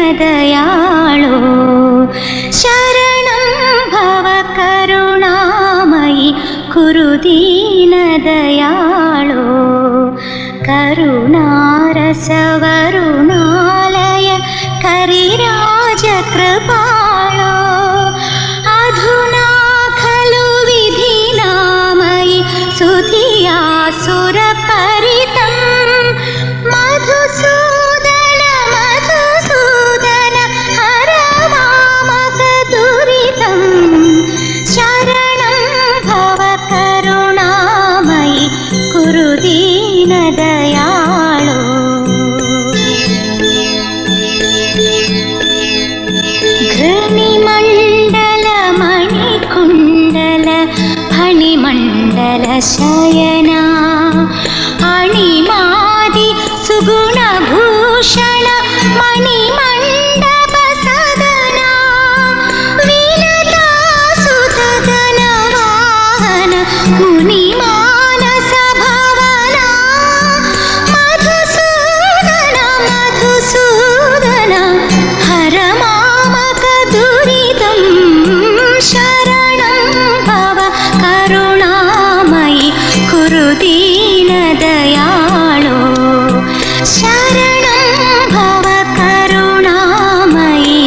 दीनदयाळो शरणं भव करुणामयि कुरु दीनदयाळो करुणारसवरुणालय करिराजकृपाळो अधुना खलु विधिनामयि सुधियासुरपरितं मधुसूदन मधुसूदन हर मामकदुरितं शरणं भव करुणामयि कुरु दीनदयाळो शयना अणिमादि सुगुणभूषण मणिमण्डप सदना विलता सुतगन वाहन मुनिमानस भवना मधुसूदन मधुसूदन हर मामक दुरितं शरणं भव करुणामयि कुरु दीनदयाळो शरणं भव करुणामयि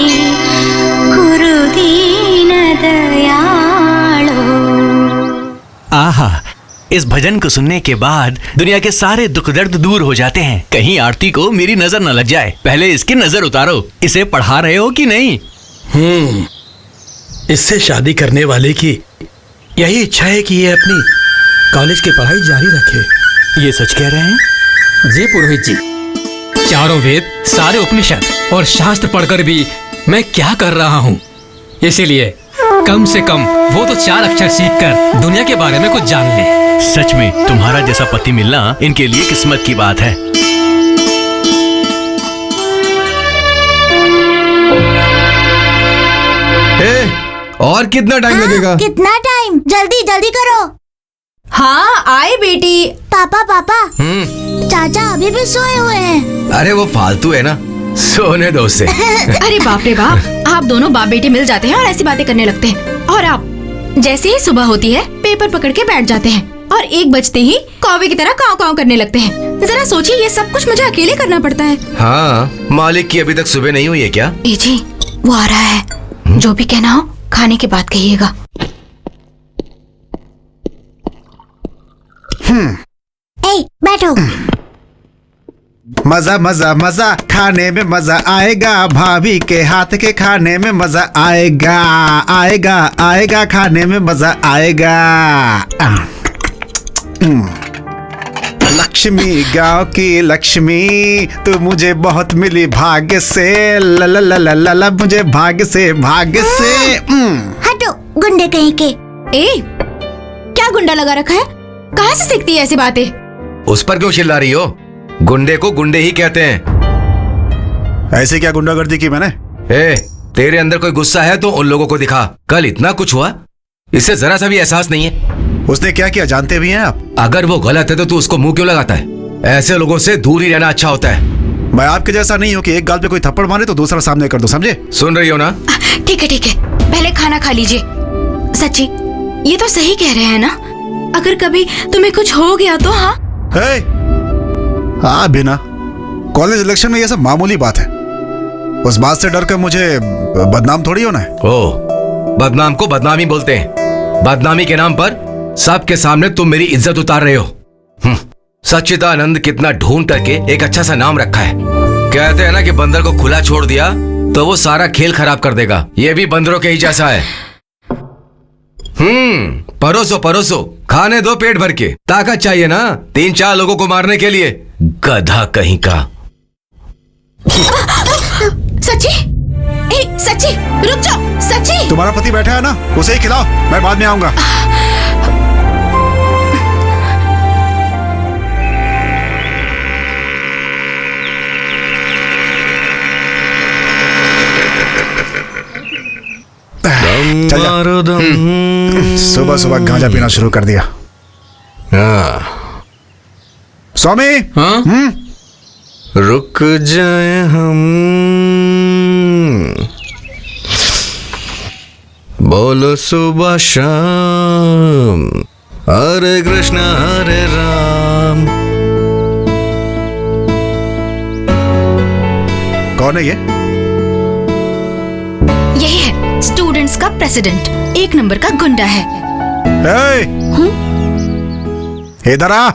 कुरु दीनदयाळो। आहा, इस भजन को सुनने के बाद दुनिया के सारे दुख दर्द दूर हो जाते हैं। कहीं आरती को मेरी नजर न लग जाए, पहले इसकी नजर उतारो। इसे पढ़ा रहे हो कि नहीं? इससे शादी करने वाले की यही इच्छा है कि ये अपनी कॉलेज की पढ़ाई जारी रखे। ये सच कह रहे हैं? जी पुरोहित जी, चारों वेद, सारे उपनिषद और शास्त्र पढ़कर भी मैं क्या कर रहा हूँ। इसीलिए कम से कम वो तो 4 अक्षर सीखकर दुनिया के बारे में कुछ जान ले। सच में तुम्हारा जैसा पति मिलना इनके लिए किस्मत की बात है। और कितना टाइम लगेगा? कितना टाइम? जल्दी जल्दी करो। हाँ आए बेटी। पापा पापा, चाचा अभी भी सोए हुए हैं। अरे वो फालतू है ना, सोने दो उसे। अरे बाप रे बाप, आप दोनों बाप बेटे मिल जाते हैं और ऐसी बातें करने लगते हैं। और आप जैसे ही सुबह होती है पेपर पकड़ के बैठ जाते हैं और 1 बजते ही कौवे की तरह काव काव करने लगते हैं। जरा सोचिए, ये सब कुछ मुझे अकेले करना पड़ता है। हाँ, मालिक की अभी तक सुबह नहीं हुई है क्या? ए जी, वो आ रहा है। जो भी कहना हो खाने के बाद कहिएगा। बैठो। मजा मजा मजा खाने में मजा आएगा, भाभी के हाथ के खाने में मजा आएगा, आएगा आएगा खाने में मजा आएगा। लक्ष्मी गांव की लक्ष्मी, तू मुझे बहुत मिली भाग्य से, ला ला ला ला ला ला, मुझे भाग्य से हटो गुंडे कहीं के। ए, क्या गुंडा लगा रखा है? कहाँ से सीखती है ऐसी बातें? उस पर क्यों चिल्ला रही हो? गुंडे को गुंडे ही कहते हैं। ऐसे क्या गुंडागर्दी की मैंने? तेरे अंदर कोई गुस्सा है तो उन लोगों को दिखा। कल इतना कुछ हुआ, इससे जरा सा भी एहसास नहीं है। उसने क्या किया जानते भी हैं आप? अगर वो गलत है तो तू उसको मुंह क्यों लगाता है? ऐसे लोगों से दूर ही रहना अच्छा होता है। मैं आपके जैसा नहीं हूँ कि एक गाल पे कोई थप्पड़ मारे तो दूसरा सामने कर दो, समझे? सुन रही हो ना? ठीक है ठीक है, पहले खाना खा लीजिए। सच्ची, ये तो सही कह रहे हैं ना? अगर कभी तुम्हें कुछ हो गया तो? हाँ हाँ बिना कॉलेज इलेक्शन में ये सब मामूली बात है। उस बात से डर कर मुझे बदनाम थोड़ी होना है। ओ, बदनाम को बदनामी बोलते हैं। बदनामी के नाम पर सबके सामने तुम मेरी इज्जत उतार रहे हो। सच्चिदानंद कितना ढूंढ करके एक अच्छा सा नाम रखा है। कहते हैं ना कि बंदर को खुला छोड़ दिया तो वो सारा खेल खराब कर देगा। ये भी बंदरों के ही जैसा है। परोसो परोसो, खाने दो पेट भर के। ताकत चाहिए ना 3-4 लोगों को मारने के लिए। गधा कहीं का। सच्ची, सच्ची रुक जाओ। सच्ची, तुम्हारा पति बैठा है ना, उसे ही खिलाओ, मैं बाद में आऊंगा। सुबह सुबह गांजा पीना शुरू कर दिया। स्वामी। हाँ? रुक जाए हम, बोलो सुबह शाम, हरे कृष्ण हरे राम। कौन है ये? यही है स्टूडेंट्स का प्रेसिडेंट, 1 नंबर का गुंडा है। इधर आ।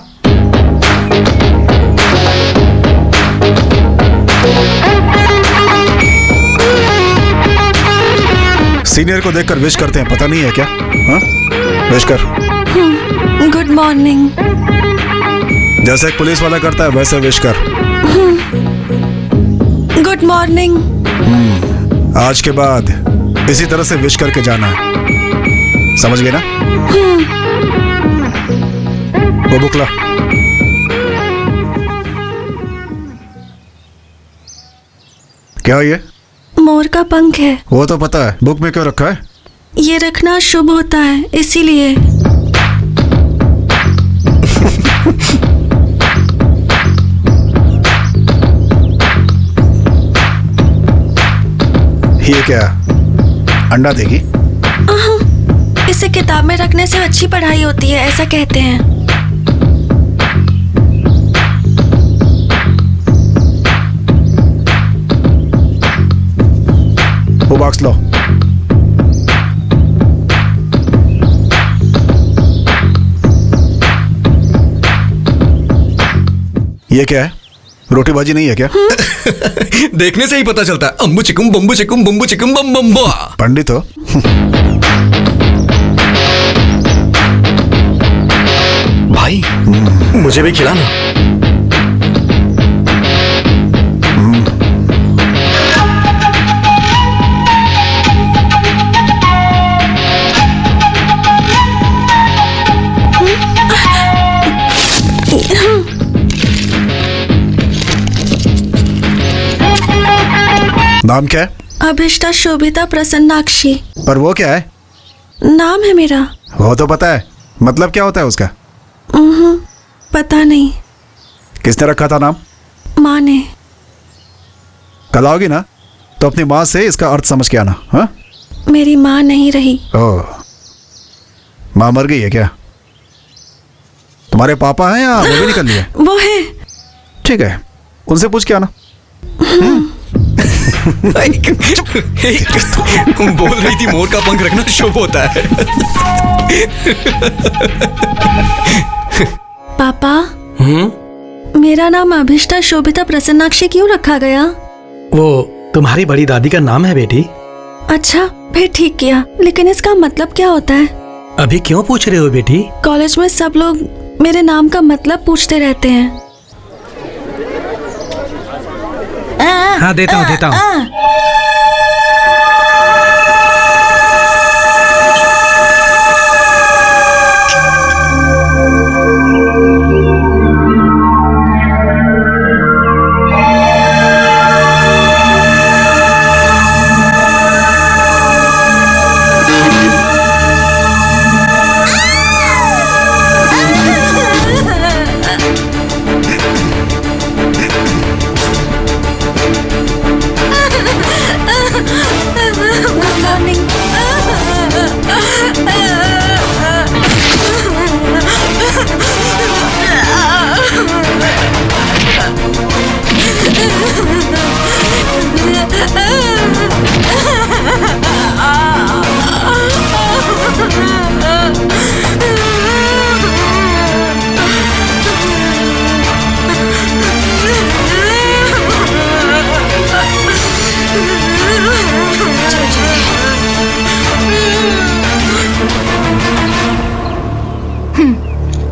सीनियर को देखकर विश करते हैं, पता नहीं है क्या? हाँ? विश कर। Good morning. जैसे एक पुलिस वाला करता है वैसे विश कर। Good morning. आज के बाद इसी तरह से विश करके जाना है, समझ गए ना? वो बुक ला। क्या ये? मोर का पंख है। वो तो पता है, बुक में क्यों रखा है? ये रखना शुभ होता है, इसीलिए। ये क्या? अंडा देगी? इसे किताब में रखने से अच्छी पढ़ाई होती है, ऐसा कहते हैं। वो बॉक्स लो। ये क्या है? रोटी भाजी नहीं है क्या? देखने से ही पता चलता है। अम्बू चिकुम बम्बू चिकुम बम्बू चिकुम बम बम बा। पंडित हो? भाई मुझे भी खिलाना। नाम क्या है? अभिष्टा शोभिता प्रसन्नाक्षी। पर वो क्या है? नाम है मेरा। वो तो पता है, मतलब क्या होता है उसका? पता नहीं। किसने रखा था नाम? माँ ने। कल आओगी ना तो अपनी माँ से इसका अर्थ समझ के आना। हाँ? मेरी माँ नहीं रही। ओह, माँ मर गई है क्या? तुम्हारे पापा हैं या वो भी निकल लिए? वो है। ठीक है, उनसे पूछ के आना। बोल रही थी मोर का पंख रखना शुभ होता है। पापा, मेरा नाम अभिष्टा शोभिता प्रसन्नाक्षी क्यों रखा गया? वो तुम्हारी बड़ी दादी का नाम है बेटी। अच्छा, फिर ठीक किया। लेकिन इसका मतलब क्या होता है? अभी क्यों पूछ रहे हो बेटी? कॉलेज में सब लोग मेरे नाम का मतलब पूछते रहते हैं। हाँ, देता हूँ।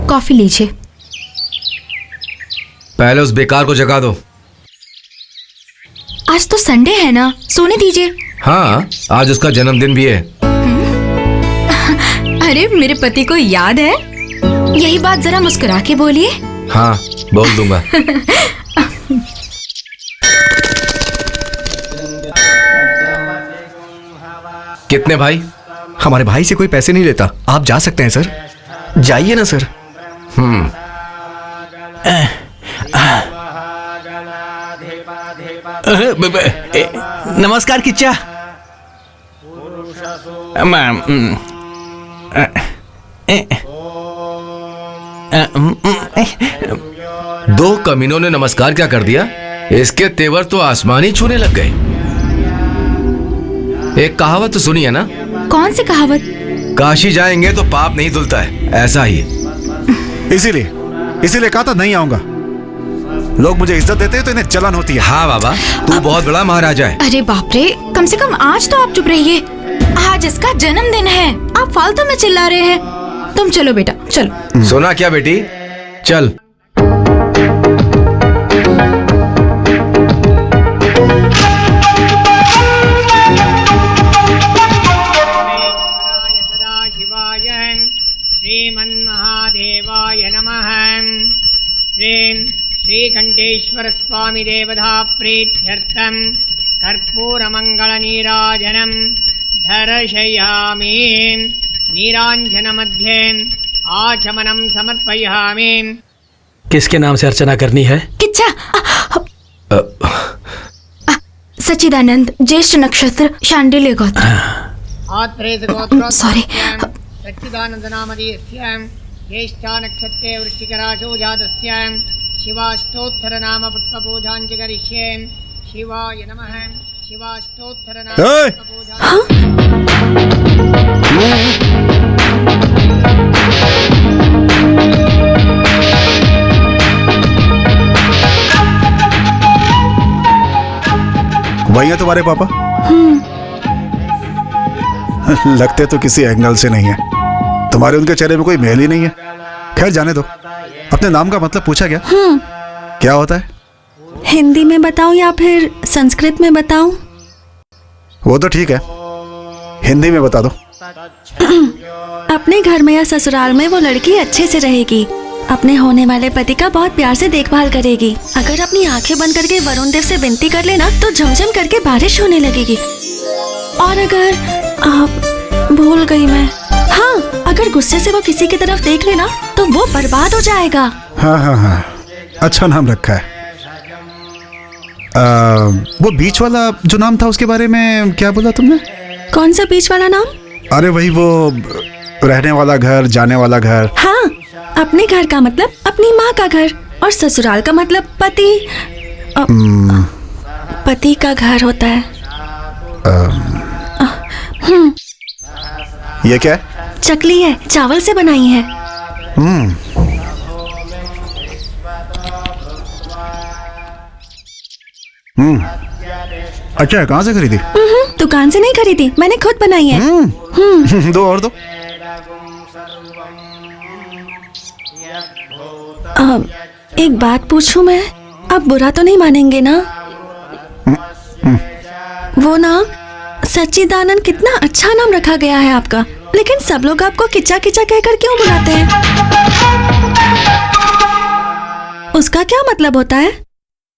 कॉफी लीजिए। पहले उस बेकार को जगा दो। आज तो संडे है ना, सोने दीजिए। हाँ, आज उसका जन्मदिन भी है। अरे मेरे पति को याद है? यही बात जरा मुस्कुरा के बोलिए। हाँ, बोल दूंगा। कितने भाई? हमारे भाई से कोई पैसे नहीं लेता। आप जा सकते हैं सर, जाइए ना सर। नमस्कार किच्चा। दो कमीनों ने नमस्कार क्या कर दिया? इसके तेवर तो आसमानी छूने लग गए। एक कहावत तो सुनी है ना? कौन सी कहावत? काशी जाएंगे तो पाप नहीं धुलता है, ऐसा ही है। इसीलिए कहा था नहीं आऊंगा। लोग मुझे इज्जत देते हैं तो इन्हें जलन होती है। हाँ बाबा, तू बहुत बड़ा महाराजा है। अरे बाप रे, कम से कम आज तो आप चुप रहिए। आज इसका जन्मदिन है, आप फालतू में चिल्ला रहे हैं। तुम चलो बेटा, चलो। सुना क्या बेटी? चल। श्रीमन्महादेवाय नमः। नीलकंठेश्वर स्वामी देवता प्रीत्यर्थम कर्पूरमंगल नीराजनम दर्शयामि। नीरांजन मध्ये आचमनम समर्पयामि। किसके नाम से अर्चना करनी है? किच्चा। सच्चिदानंद, ज्येष्ठ नक्षत्र, शांडिल्य गोत्र। सॉरी। सच्चिदानंद नामधेयस्य ज्येष्ठा नक्षत्रे वृश्चिक राशौ जातस्य शिवाष्टोत्तर नाम पुष्पपूजाञ्च करिष्ये। शिवाय नमः। शिवाष्टोत्तर नाम वही है तुम्हारे पापा? लगते तो किसी एंगल से नहीं है। तुम्हारे उनके चेहरे में कोई मेल ही नहीं है। खैर जाने दो। अपने नाम का मतलब पूछा क्या? क्या होता है? हिंदी में बताऊं या फिर संस्कृत में बताऊं? वो तो ठीक है, हिंदी में बता दो। अपने घर में या ससुराल में वो लड़की अच्छे से रहेगी, अपने होने वाले पति का बहुत प्यार से देखभाल करेगी। अगर अपनी आंखें बंद करके वरुण देव से विनती कर लेना तो झमझम करके बारिश होने लगेगी। और अगर आप भूल गई मैं, हाँ, अगर गुस्से से वो किसी की तरफ देख लेना तो वो बर्बाद हो जाएगा। हाँ हाँ हाँ, अच्छा नाम रखा है। वो बीच वाला जो नाम था उसके बारे में क्या बोला तुमने? कौन सा बीच वाला नाम? अरे वही वो रहने वाला घर, जाने वाला घर। हाँ, अपने घर का मतलब अपनी माँ का घर और ससुराल का मतलब पति पति का घर होता है। ये क्या है? चकली है, चावल से बनाई है। अच्छा है, कहाँ से खरीदी? दुकान से नहीं खरीदी, मैंने खुद बनाई है। दो और दो। एक बात पूछूं मैं? आप बुरा तो नहीं मानेंगे ना? वो नाम सच्चिदानंद, कितना अच्छा नाम रखा गया है आपका, लेकिन सब लोग आपको किच्चा किच्चा कहकर क्यों बुलाते हैं? उसका क्या मतलब होता है?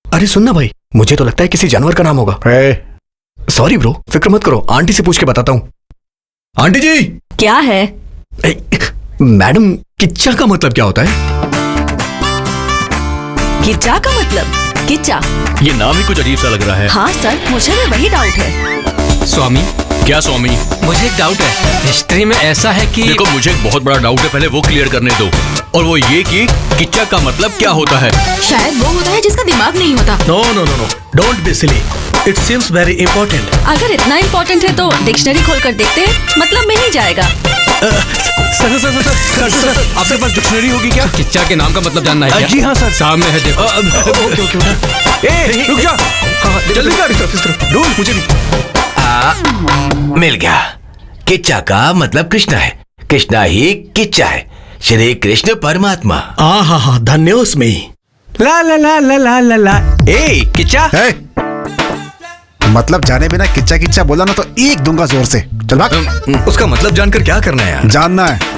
अरे सुनना भाई, मुझे तो लगता है किसी जानवर का नाम होगा। सॉरी ब्रो, फिक्र मत करो, आंटी से पूछ के बताता हूँ। आंटी जी। क्या है? मैडम, किच्चा का मतलब क्या होता है? किच्चा का मतलब? किच्चा, ये नाम ही कुछ अजीब सा लग रहा है। हाँ सर, मुझे भी वही डाउट है। स्वामी, क्या स्वामी? मुझे एक डाउट है। हिस्ट्री में ऐसा है कि देखो, मुझे एक बहुत बड़ा डाउट है, पहले वो क्लियर करने दो। और वो ये कि किच्चा का मतलब क्या होता है? शायद वो होता है जिसका दिमाग नहीं होता। No no no no, don't be silly, it seems very important. अगर इतना इंपॉर्टेंट है तो डिक्शनरी खोलकर देखते हैं, मतलब में ही जाएगा। सर आपके पास डिक्शनरी होगी क्या? किच्चा के नाम का मतलब जानना है क्या? जी हाँ सर, सामने है, देखो। रुक जा, जल्दी कर, ढूंढ, मुझे भी। मिल गया। किच्चा का मतलब कृष्णा है, कृष्णा ही किच्चा है, श्री कृष्ण परमात्मा। हाँ, धन्योस्मी। ला ला ला ला ला ला ला। ए किच्चा, मतलब जाने बिना किच्चा किच्चा बोला ना तो एक दूंगा जोर से। चल भाग। उसका मतलब जानकर क्या करना है यार? जानना है।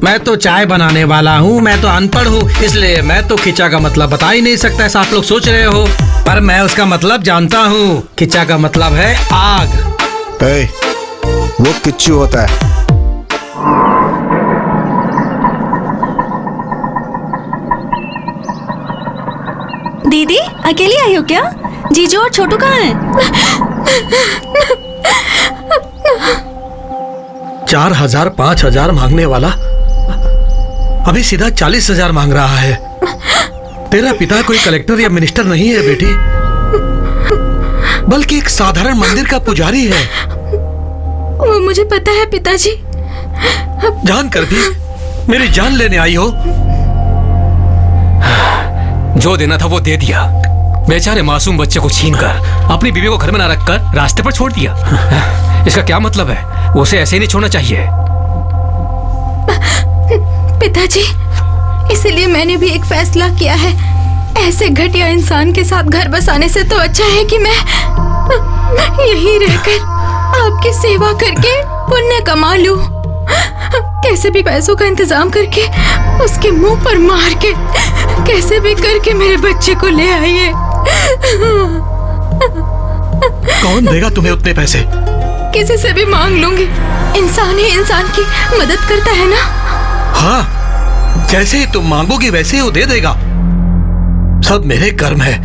मैं तो चाय बनाने वाला हूँ, मैं तो अनपढ़ हूँ, इसलिए मैं तो खिंचा का मतलब बता ही नहीं सकता, ऐसा आप लोग सोच रहे हो, पर मैं उसका मतलब जानता हूँ। खिंचा का मतलब है आग। वो किच्चू होता है। दीदी, अकेली आई हो क्या? जीजू और छोटू कहाँ हैं? 4,000 5,000 मांगने वाला अभी सीधा 40,000 मांग रहा है। तेरा पिता कोई कलेक्टर या मिनिस्टर नहीं है बेटी, बल्कि एक साधारण मंदिर का पुजारी है। वो मुझे पता है पिताजी। जानकर भी मेरी जान लेने आई हो? जो देना था वो दे दिया। बेचारे मासूम बच्चे को छीनकर अपनी बीवी को घर में ना रखकर रास्ते पर छोड़ दिया। इसका क्या मतलब है? उसे ऐसे ही नहीं छोड़ना चाहिए। पिताजी, इसीलिए मैंने भी एक फैसला किया है। ऐसे घटिया इंसान के साथ घर बसाने से तो अच्छा है कि मैं यहीं रहकर आपकी सेवा करके पुण्य कमा लूं। कैसे भी पैसों का इंतजाम करके उसके मुंह पर मार के कैसे भी करके मेरे बच्चे को ले आइए। कौन देगा तुम्हें उतने पैसे? किसी से भी मांग लूंगी। इंसान ही इंसान की मदद करता है ना। हाँ, जैसे तुम मांगोगी वैसे ही वो दे देगा। सब मेरे कर्म है।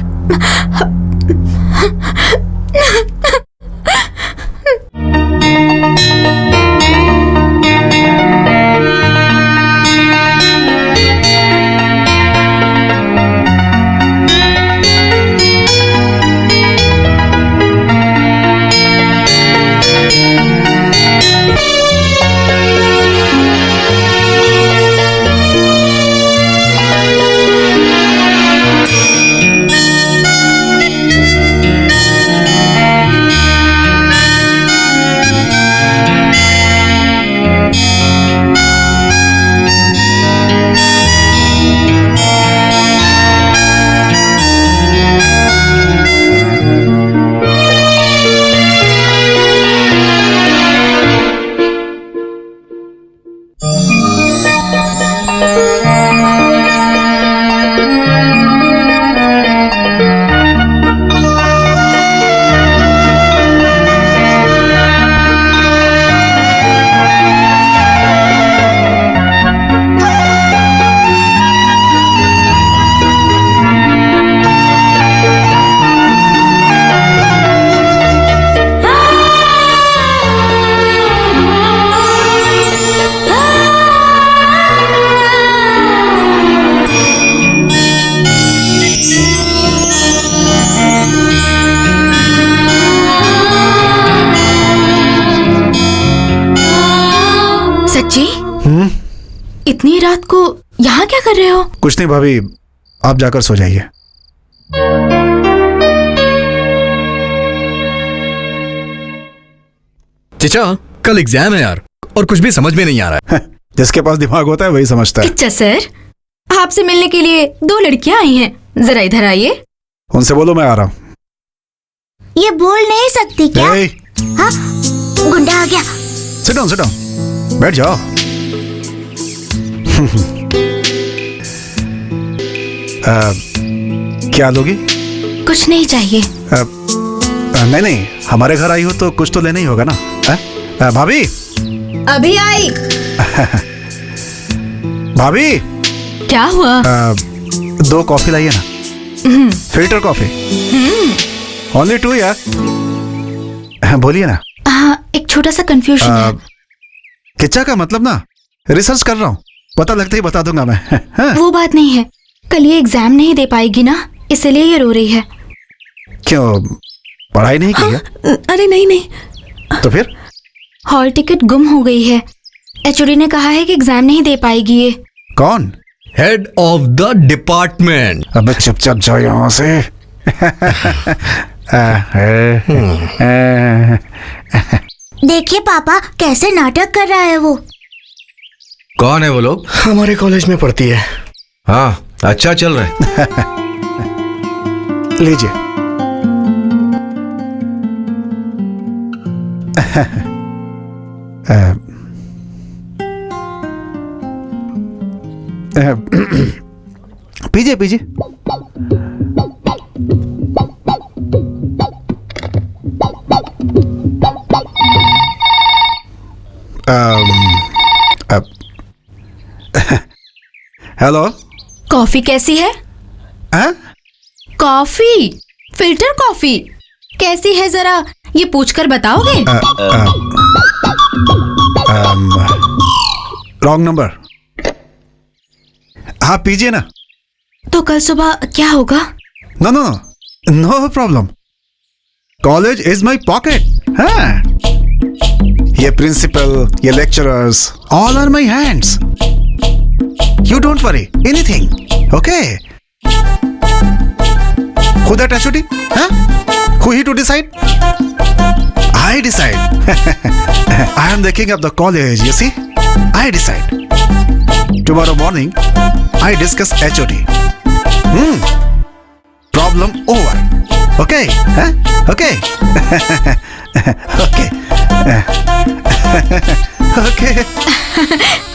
इतनी रात को यहाँ क्या कर रहे हो? कुछ नहीं भाभी, आप जाकर सो जाइए। चचा, कल एग्जाम है यार, और कुछ भी समझ में नहीं आ रहा है। जिसके पास दिमाग होता है वही समझता है। अच्छा सर, आपसे मिलने के लिए 2 लड़कियां आई हैं, जरा इधर आइए। उनसे बोलो मैं आ रहा हूँ। ये बोल नहीं सकती क्या? हाँ, गुंडा आ गया। सिट डाउन, बैठ जाओ। क्या लोगी? कुछ नहीं चाहिए। नहीं, हमारे घर आई हो तो कुछ तो लेना ही होगा ना। भाभी अभी आई। भाभी क्या हुआ? 2 कॉफी लाइए ना, फिल्टर कॉफी। ओनली 2 यार। बोलिए ना। हाँ, एक छोटा सा कंफ्यूजन है। किच्चा का मतलब ना, रिसर्च कर रहा हूँ, पता लगते ही बता दूंगा मैं। वो बात नहीं है, कल ये एग्जाम नहीं दे पाएगी ना, इसलिए ये रो रही है। क्यों, पढ़ाई नहीं की है? अरे नहीं। तो फिर? हॉल टिकट गुम हो गई है। एचओडी ने कहा है कि एग्जाम नहीं दे पाएगी ये। कौन? Head of the department. अबे चुपचाप जाओ यहाँ से। देखिए पापा कैसे नाटक कर रहा है वो। कौन है वो लोग? हमारे कॉलेज में पढ़ती है। हाँ, अच्छा चल रहा है। लीजिए। पीजिए। हेलो, कॉफी कैसी है? कॉफी, फिल्टर कॉफी कैसी है, जरा ये पूछकर बताओगे? Wrong number. हाँ पीजिए ना। तो कल सुबह क्या होगा? No problem. College is my pocket. हाँ, ये प्रिंसिपल, ये lecturers, all are my hands. You don't worry anything, okay? Who that HOD? Huh? Who he to decide? I decide. I am the king of the college, you see? I decide. Tomorrow morning, I discuss HOD. Problem over. Okay? Huh? Okay? Okay. Okay.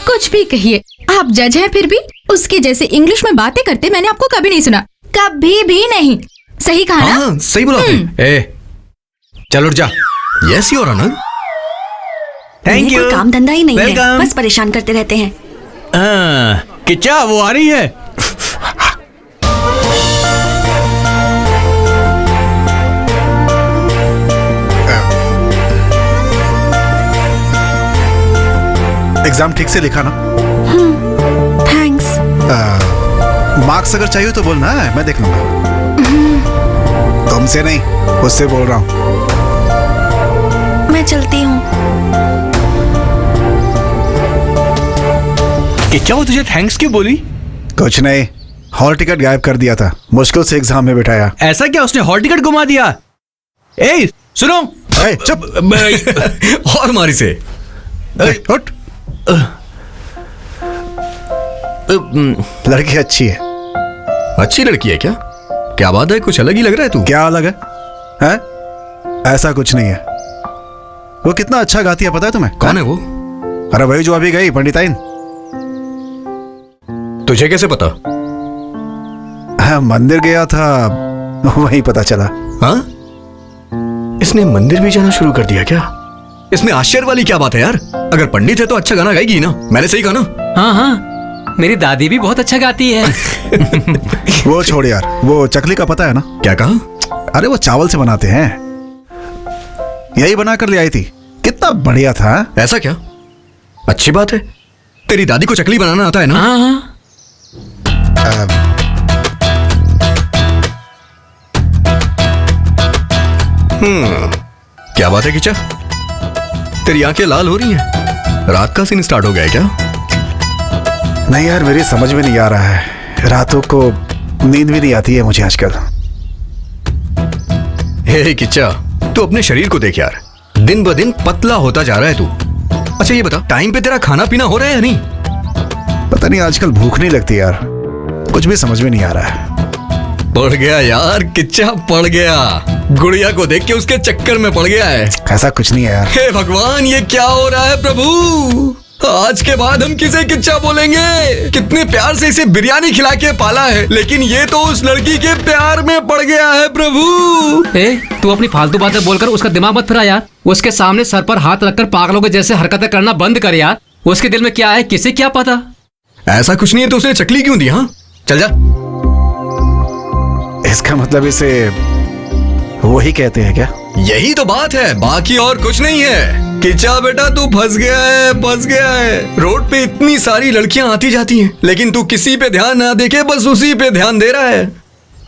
कुछ भी कहिए, आप जज हैं फिर भी उसके जैसे इंग्लिश में बातें करते मैंने आपको कभी नहीं सुना, कभी भी नहीं। सही कहा ना? हाँ, सही बोला आपने। ए, चल उठ जा। Yes your honour. Thank you. कोई काम धंधा ही नहीं है, Welcome। बस परेशान करते रहते हैं। किच्चा वो आ रही है। एग्जाम ठीक से लिखा ना? थैंक्स। मार्क्स अगर चाहिए तो बोलना, मैं देख लूंगा। तुमसे नहीं, उससे बोल रहा हूँ। मैं चलती हूँ। किच्चा वो तुझे थैंक्स क्यों बोली? कुछ नहीं, हॉल टिकट गायब कर दिया था, मुश्किल से एग्जाम में बिठाया। ऐसा क्या, उसने हॉल टिकट घुमा दिया? ए सुनो। ए, चुप। और मारी से। ए, उठ। लड़की अच्छी है। अच्छी लड़की है क्या? क्या बात है, कुछ अलग ही लग रहा है तू। क्या अलग है? हैं? ऐसा कुछ नहीं है। वो कितना अच्छा गाती है पता है तुम्हें? कौन है वो? अरे वही जो अभी गई, पंडिताइन। तुझे कैसे पता? हाँ, मंदिर गया था, वहीं पता चला। हाँ, इसने मंदिर भी जाना शुरू कर दिया क्या? इसमें आश्चर्य वाली क्या बात है यार? अगर पंडित है तो अच्छा गाना गाएगी ना। मैंने सही कहा ना? हाँ हाँ, मेरी दादी भी बहुत अच्छा गाती है। वो छोड़ यार, वो चकली का पता है ना? क्या कहा? अरे वो चावल से बनाते हैं, यही बना कर ले आई थी, कितना बढ़िया था। ऐसा क्या? अच्छी बात है। तेरी दादी को चकली बनाना आता है ना? हाँ हाँ। क्या बात है किचा? तेरी आंखें लाल हो रही हैं। रात का सीन स्टार्ट हो गया है क्या? नहीं यार, मेरी समझ में नहीं आ रहा है, रातों को नींद भी नहीं आती है मुझे आजकल। हे किच्चा, तू अपने शरीर को देख यार, दिन ब दिन पतला होता जा रहा है तू। अच्छा ये बता, टाइम पे तेरा खाना पीना हो रहा है या नहीं? पता नहीं, आजकल भूख नहीं लगती यार, कुछ भी समझ में नहीं आ रहा है। पड़ गया यार, किच्चा पड़ गया। गुड़िया को देख के उसके चक्कर में पड़ गया है। ऐसा कुछ नहीं है यार। हे भगवान, ये क्या हो रहा है प्रभु? आज के बाद हम किसे किच्चा बोलेंगे? कितने प्यार से इसे बिरयानी खिला के पाला है, लेकिन ये तो उस लड़की के प्यार में पड़ गया है प्रभु। ए, तू अपनी फालतू बातें बोलकर उसका दिमाग मत फिरा यार। उसके सामने सर पर हाथ रखकर पागलों के जैसे हरकतें करना बंद कर यार। उसके दिल में क्या है किसे क्या पता। ऐसा कुछ नहीं है तो उसने चकली क्यों दी? हाँ चल जा। इसका मतलब इसे वही कहते हैं क्या? यही तो बात है, बाकी और कुछ नहीं है। किचा बेटा तू फंस गया है, फंस गया है। रोड पे इतनी सारी लड़कियां आती जाती हैं, लेकिन तू किसी पे ध्यान ना देके बस उसी पे ध्यान दे रहा है।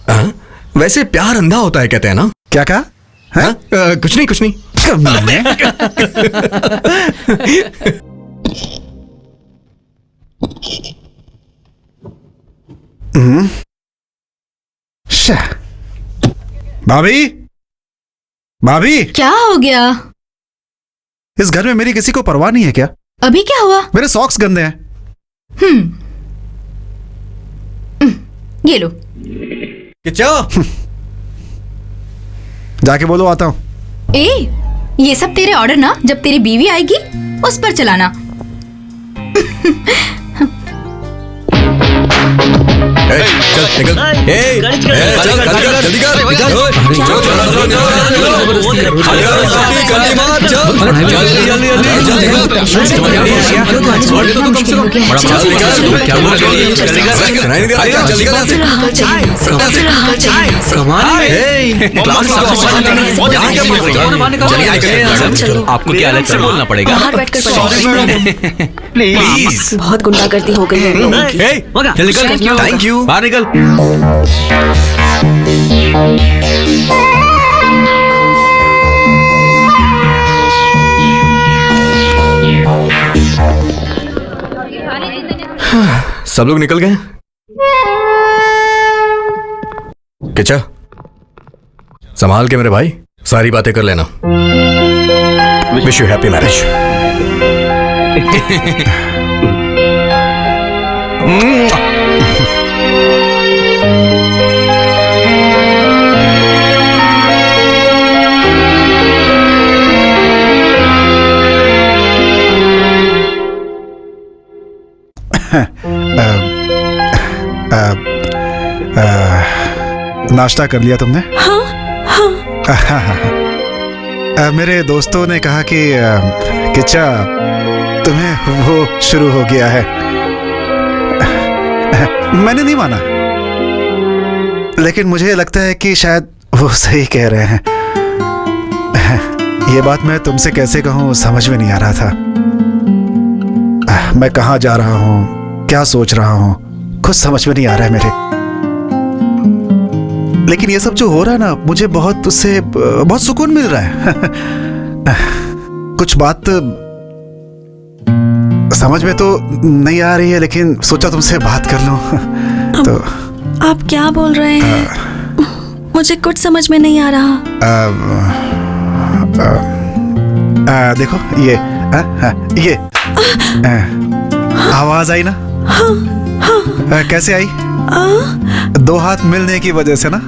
हाँ? वैसे प्यार अंधा होता है कहते हैं ना? क्या कहा? हाँ? कुछ नहीं कुछ नहीं। भाभी, भाभी, क्या हो गया? इस घर में मेरी किसी को परवाह नहीं है क्या? अभी क्या हुआ? मेरे सॉक्स गंदे हैं। ये लो। किचा जाके बोलो आता हूँ। ये सब तेरे ऑर्डर ना, जब तेरी बीवी आएगी उस पर चलाना। चल निकल। जल्दी कर। आपको क्या अलग से बोलना पड़ेगा? बाहर बैठकर प्लीज। बहुत गुंडागर्दी हो गई है इन लोगों की। चल निकल। Thank you. बाहर निकल। सब लोग निकल गए? किचा संभाल के मेरे भाई, सारी बातें कर लेना। Wish you happy marriage. नाश्ता कर लिया तुमने? हाँ हाँ। मेरे दोस्तों ने कहा कि किच्चा तुम्हें वो शुरू हो गया है। मैंने नहीं माना, लेकिन मुझे लगता है कि शायद वो सही कह रहे हैं। ये बात मैं तुमसे कैसे कहूँ, समझ में नहीं आ रहा था। मैं कहाँ जा रहा हूँ, क्या सोच रहा हूँ, कुछ समझ में नहीं आ रहा है मेरे। लेकिन ये सब जो हो रहा है ना, मुझे बहुत उससे बहुत सुकून मिल रहा है। कुछ बात समझ में तो नहीं आ रही है, लेकिन सोचा तुमसे बात कर लूं। तो आप क्या बोल रहे हैं? मुझे कुछ समझ में नहीं आ रहा। देखो ये आवाज आई ना? कैसे आई? दो हाथ मिलने की वजह से ना।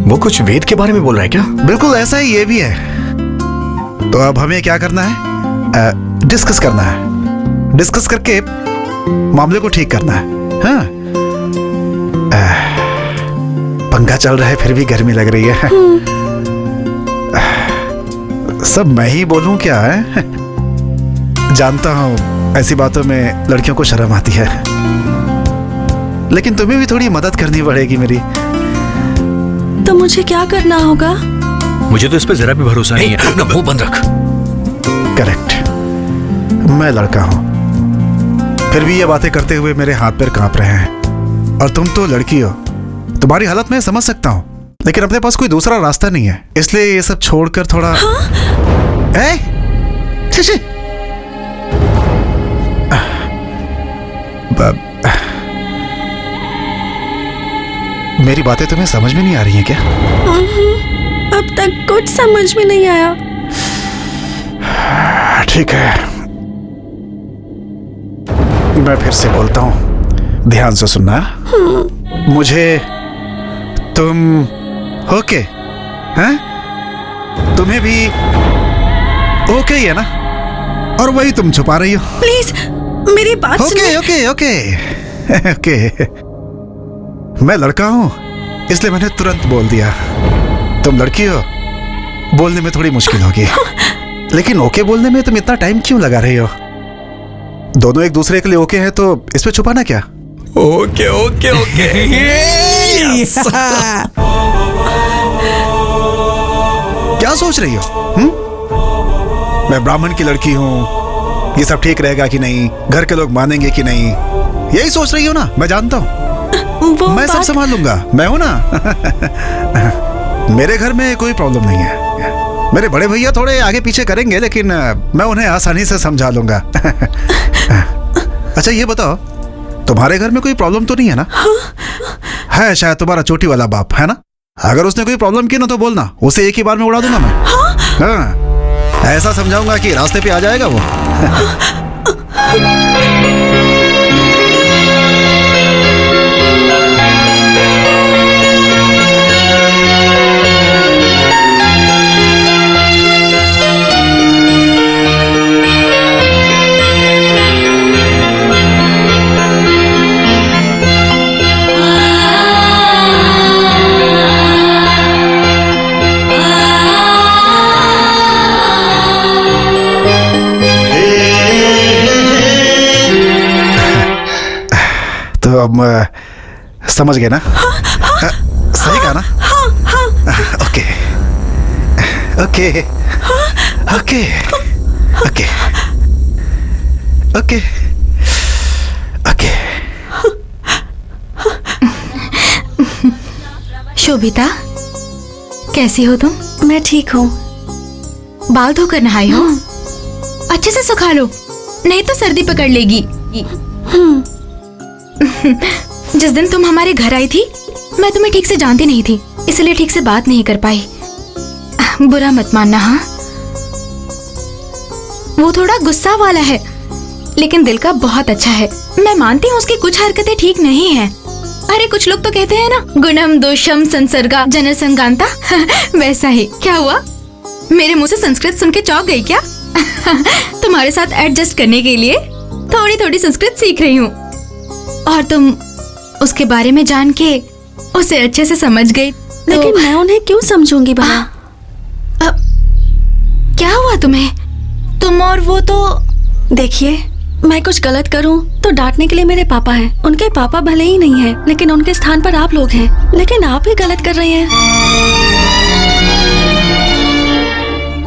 वो कुछ वेद के बारे में बोल रहा है क्या? बिल्कुल ऐसा ही ये भी है। तो अब हमें क्या करना है? डिस्कस करना है। डिस्कस करके मामले को ठीक करना है। हाँ, पंखा चल रहा है फिर भी गर्मी लग रही है। सब मैं ही बोलूं क्या है? जानता हूं ऐसी बातों में लड़कियों को शर्म आती है, लेकिन तुम्हें भी थोड़ी मदद करनी पड़ेगी मेरी। तो मुझे क्या करना होगा? मुझे तो इस पे जरा भी भरोसा नहीं है। अपना मुंह बंद रख। करेक्ट, मैं लड़का हूं, फिर भी ये बातें करते हुए मेरे हाथ पैर कांप रहे हैं। और तुम तो लड़की हो, तुम्हारी हालत मैं समझ सकता हूं, लेकिन अपने पास कोई दूसरा रास्ता नहीं है, इसलिए ये सब छोड़कर थोड़ा। हाँ? मेरी बातें तुम्हें समझ में नहीं आ रही हैं क्या? अब तक कुछ समझ में नहीं आया। ठीक है, मैं फिर से बोलता हूं, ध्यान से सुनना। मुझे तुम ओके हैं? तुम्हें भी ओके ही है ना? और वही तुम छुपा रही हो। प्लीज मेरी बात सुनिए। Okay okay okay. मैं लड़का हूं, इसलिए मैंने तुरंत बोल दिया। तुम लड़की हो, बोलने में थोड़ी मुश्किल होगी। लेकिन ओके बोलने में तुम इतना टाइम क्यों लगा रही हो? दोनों एक दूसरे के लिए ओके है, तो इस पे छुपाना क्या? Okay okay okay. क्या सोच रही हो? मैं ब्राह्मण की लड़की हूं, ये सब ठीक रहेगा कि नहीं, घर के लोग मानेंगे कि नहीं, यही सोच रही हो ना? मैं जानता हूं, मैं सब संभाल लूंगा, मैं हूं ना। मेरे घर में कोई प्रॉब्लम नहीं है। मेरे बड़े भैया थोड़े आगे पीछे करेंगे, लेकिन मैं उन्हें आसानी से समझा लूंगा। अच्छा ये बताओ, तुम्हारे घर में कोई प्रॉब्लम तो नहीं है ना? है शायद तुम्हारा चोटी वाला बाप, है ना? अगर उसने कोई प्रॉब्लम की ना तो बोलना, उसे एक ही बार में उड़ा दूंगा मैं। हाँ, ऐसा समझाऊंगा कि रास्ते पे आ जाएगा वो। तो अब समझ गए ना? सही कहा ना? Okay okay okay okay okay okay. Shobhita, कैसी हो तुम? मैं ठीक हूँ। बाल धोकर नहाई हो? अच्छे से सुखा लो, नहीं तो सर्दी पकड़ लेगी। जिस दिन तुम हमारे घर आई थी, मैं तुम्हें ठीक से जानती नहीं थी, इसलिए ठीक से बात नहीं कर पाई। बुरा मत मानना। हाँ, वो थोड़ा गुस्सा वाला है, लेकिन दिल का बहुत अच्छा है। मैं मानती हूँ उसकी कुछ हरकतें ठीक नहीं हैं। अरे कुछ लोग तो कहते हैं ना, गुणम दोषम संसर्गा जनसंगांता। वैसा ही। क्या हुआ, मेरे मुंह से संस्कृत सुन के चौंक गई क्या? तुम्हारे साथ एडजस्ट करने के लिए थोड़ी थोड़ी संस्कृत सीख रही हूँ। और तुम उसके बारे में जान के उसे अच्छे से समझ गई। लेकिन मैं उन्हें क्यों समझूंगी भला? क्या हुआ तुम्हें? तुम और वो तो देखिए, मैं कुछ गलत करूं तो डांटने के लिए मेरे पापा हैं। उनके पापा भले ही नहीं हैं, लेकिन उनके स्थान पर आप लोग हैं। लेकिन आप ही गलत कर रहे हैं।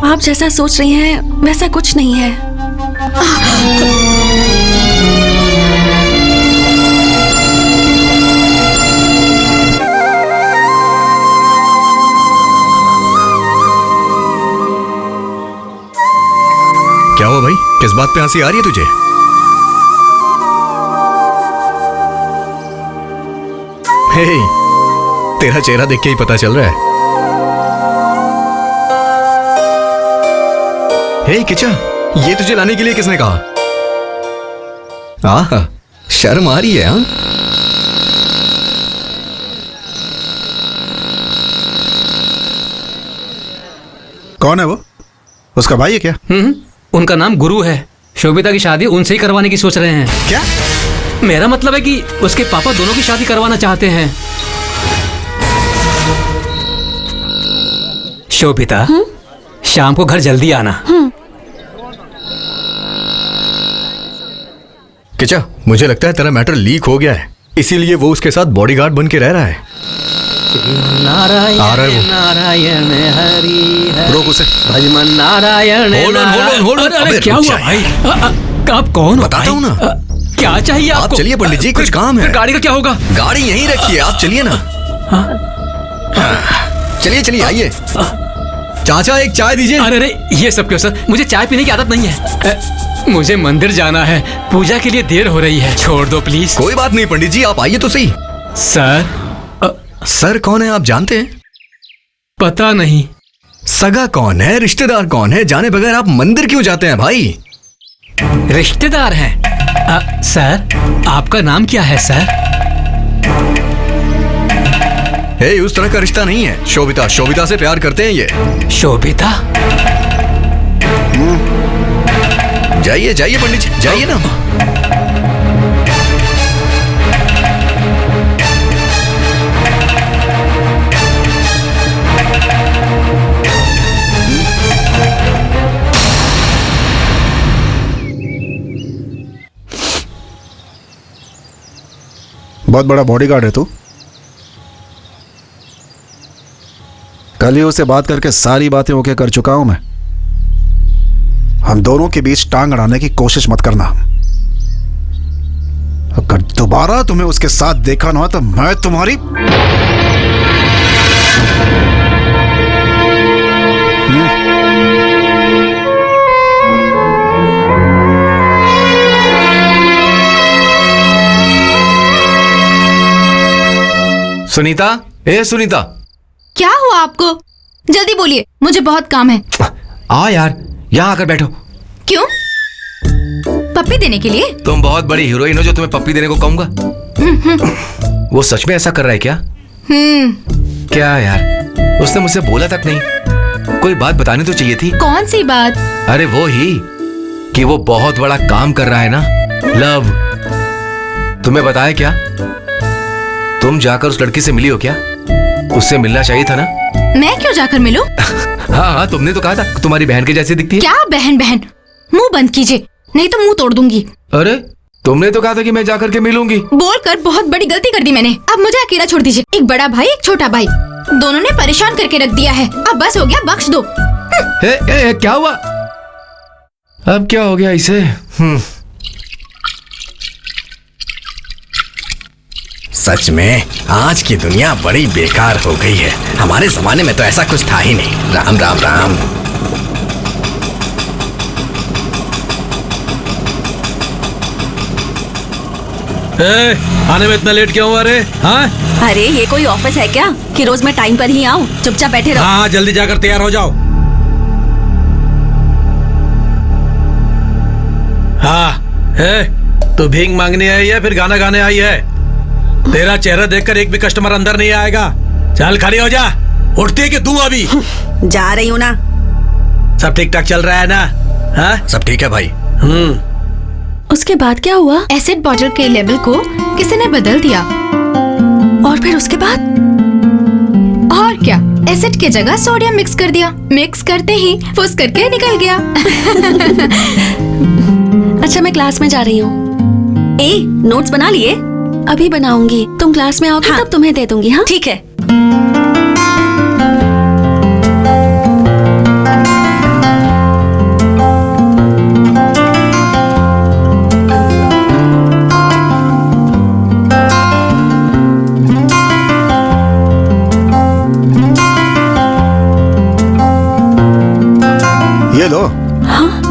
आप जैसा सोच रही हैं वैसा कुछ नहीं है। क्या हुआ भाई, किस बात पे हंसी आ रही है तुझे? हे, तेरा चेहरा देख के ही पता चल रहा है। हे किचा, ये तुझे लाने के लिए किसने कहा? आह, शर्म आ रही है? हाँ, कौन है वो? उसका भाई है क्या? उनका नाम गुरु है। शोभिता की शादी उनसे ही करवाने की सोच रहे हैं। क्या? मेरा मतलब है कि उसके पापा दोनों की शादी करवाना चाहते हैं। शोभिता, शाम को घर जल्दी आना। किचा, मुझे लगता है तेरा मैटर लीक हो गया है, इसीलिए वो उसके साथ बॉडीगार्ड बन के रह रहा है। नारायण आ रहा है वो। नारायण हरि हरि। रोक उसे। भजमन Narayan. Hold on, hold on, hold on। अरे अबे, क्या रुक हुआ जा भाई? आप कौन हो? बताता हूँ ना। क्या चाहिए आप आपको? चलिए पंडित जी, कुछ काम है। फिर गाड़ी का क्या होगा? गाड़ी यहीं रखिए, आप चलिए ना। चलिए चलिए, आइए। चाचा, एक चाय दीजिए। अरे अरे, ये सब क्यों सर? मुझे चाय पीने की आदत नहीं है। मुझे मंदिर जाना है, पूजा के लिए देर हो रही है। छोड़ दो प्लीज। कोई बात नहीं पंडित जी, आप आइए तो सही। सर, सर कौन है आप जानते हैं? पता नहीं। सगा कौन है, रिश्तेदार कौन है, जाने बगैर आप मंदिर क्यों जाते हैं भाई? रिश्तेदार हैं। सर, आपका नाम क्या है सर? हे, उस तरह का रिश्ता नहीं है। शोभिता, शोभिता से प्यार करते हैं ये। शोभिता? जाइए जाइए पंडित जी, जाइए ना। बहुत बड़ा बॉडीगार्ड है तू। कल ही उससे बात करके सारी बातें ओके कर चुका हूं मैं। हम दोनों के बीच टांग अड़ाने की कोशिश मत करना। अगर दोबारा तुम्हें उसके साथ देखा ना तो मैं तुम्हारी सुनीता, ए सुनीता। क्या हुआ आपको? जल्दी बोलिए, मुझे बहुत काम है। आ यार, यहाँ आकर बैठो। क्यों? पप्पी देने के लिए? तुम बहुत बड़ी हीरोइन हो जो तुम्हें पप्पी देने को कहूंगा। वो सच में ऐसा कर रहा है क्या? क्या यार, उसने मुझसे बोला तक नहीं। कोई बात बतानी तो चाहिए थी। कौन सी बात? अरे वो ही कि वो बहुत बड़ा काम कर रहा है ना, लव। तुम्हें बताया क्या? तुम जाकर उस लड़की से मिली हो क्या? उससे मिलना चाहिए था ना। मैं क्यों जाकर मिलूं? हाँ हाँ, तुमने तो कहा था तुम्हारी बहन के जैसी दिखती है। क्या बहन बहन? मुंह बंद कीजिए, नहीं तो मुंह तोड़ दूंगी। अरे, तुमने तो कहा था कि मैं जाकर के मिलूंगी। बोलकर बहुत बड़ी गलती कर दी मैंने। अब मुझे अकेला छोड़ दीजिए। एक बड़ा भाई, एक छोटा भाई, दोनों ने परेशान करके रख दिया है। अब बस हो गया, बख्श दो। क्या हुआ? अब क्या हो गया इसे? सच में आज की दुनिया बड़ी बेकार हो गई है। हमारे जमाने में तो ऐसा कुछ था ही नहीं। राम राम राम। आने में इतना लेट क्यों हुआ रे? हाँ? अरे ये कोई ऑफिस है क्या कि रोज मैं टाइम पर ही आऊँ? चुपचाप बैठे रहो। हाँ, जल्दी जाकर तैयार हो जाओ। हाँ, तू भीख मांगने आई है फिर गाना गाने आई है? तेरा चेहरा देखकर एक भी कस्टमर अंदर नहीं आएगा। चल खड़ी हो जा। उठती है कि तू अभी? जा रही हूँ ना। सब ठीक ठाक चल रहा है ना? हाँ? सब ठीक है भाई। उसके बाद क्या हुआ? एसिड बॉटल के लेबल को किसी ने बदल दिया और फिर उसके बाद? और क्या, एसिड की जगह सोडियम मिक्स कर दिया। मिक्स करते ही फुस करके निकल गया। अच्छा, मैं क्लास में जा रही हूँ। ए, नोट्स बना लिए? अभी बनाऊंगी, तुम क्लास में आओगे तब तुम्हें दे दूंगी। हाँ ठीक है। ये लो। हाँ?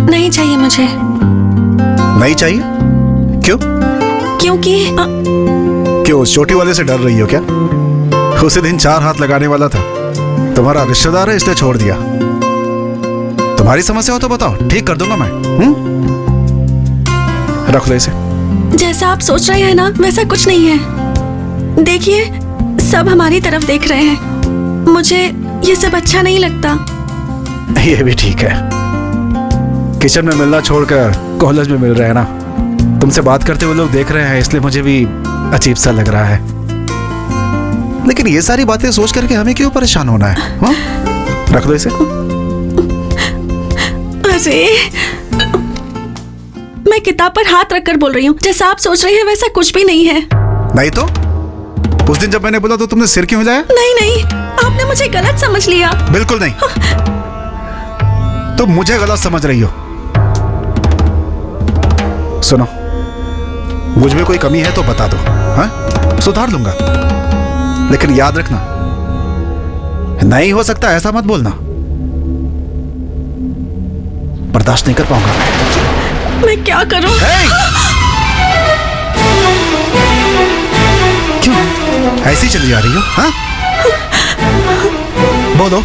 नहीं चाहिए मुझे। नहीं चाहिए? क्यों? क्योंकि क्यों, उस छोटी वाले से डर रही हो क्या? उसी दिन 4 हाथ लगाने वाला था। तुम्हारा रिश्तेदार है इसलिए छोड़ दिया। तुम्हारी समस्या हो तो बताओ, ठीक कर दूंगा मैं। रख लो इसे। जैसा आप सोच रहे हैं ना, वैसा कुछ नहीं है। देखिए, सब हमारी तरफ देख रहे हैं। मुझे ये सब अच्छा नहीं लगता। ये भी ठीक है। किचन में मिलना छोड़कर कॉलेज में मिल रहे हैं ना। तुमसे बात करते हुए लोग देख रहे हैं, इसलिए मुझे भी अजीब सा लग रहा है। लेकिन ये सारी बातें सोच करके हमें क्यों परेशान होना है? हाँ? रख दो इसे। अरे, मैं किताब पर हाथ रखकर बोल रही हूँ। जैसा आप सोच रहे हैं वैसा कुछ भी नहीं है। नहीं तो? उस दिन जब मैंने बोला तो तुमने सिर क्यों हिलाया? नहीं नहीं, आपने मुझे गलत समझ लिया। बिल्कुल नहीं। तुम मुझे गलत समझ रही हो। सुनो, मुझ में कोई कमी है तो बता दो, हाँ? सुधार लूंगा। लेकिन याद रखना, नहीं हो सकता ऐसा मत बोलना। बर्दाश्त नहीं कर पाऊंगा मैं क्या करूं? क्यों ऐसी चली जा रही हो? हाँ? बोलो,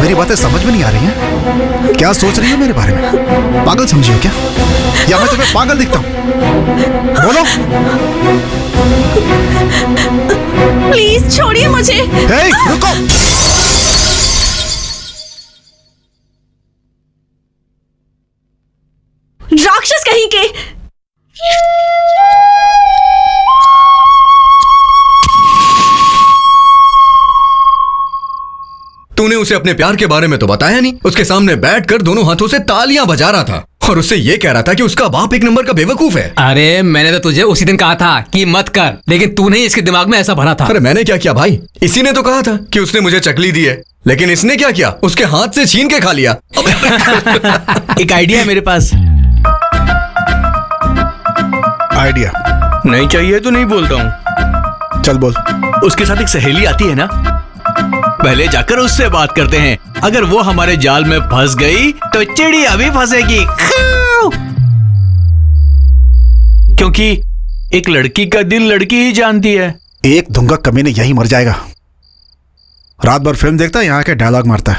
मेरी बातें समझ में नहीं आ रही हैं? क्या सोच रही हो मेरे बारे में? पागल समझी हो क्या? या मैं तुम्हें पागल दिखता हूं? बोलो। प्लीज छोड़िए मुझे। हे, रुको। राक्षस कहीं के। तूने उसे अपने प्यार के बारे में तो बताया नहीं। उसके सामने बैठकर दोनों हाथों से तालियां बजा रहा था और उससे ये कह रहा था कि उसका बाप एक नंबर का बेवकूफ है। अरे मैंने तो तुझे उसी दिन कहा था कि मत कर, लेकिन तूने इसके दिमाग में ऐसा भरा था। अरे मैंने क्या किया भाई? इसी ने तो कहा था कि उसने मुझे चकली दी है, लेकिन इसने क्या किया? उसके हाथ से छीन के खा लिया। एक आइडिया है मेरे पास। आइडिया? नहीं चाहिए तो नहीं बोलता हूँ। चल बोल। उसके साथ एक सहेली आती है ना, पहले जाकर उससे बात करते हैं। अगर वो हमारे जाल में फंस गई तो चिड़िया भी फंसेगी। क्योंकि एक लड़की का दिल लड़की ही जानती है। एक धुंगा कमीने यही मर जाएगा। रात भर फिल्म देखता है, यहाँ के डायलॉग मारता है।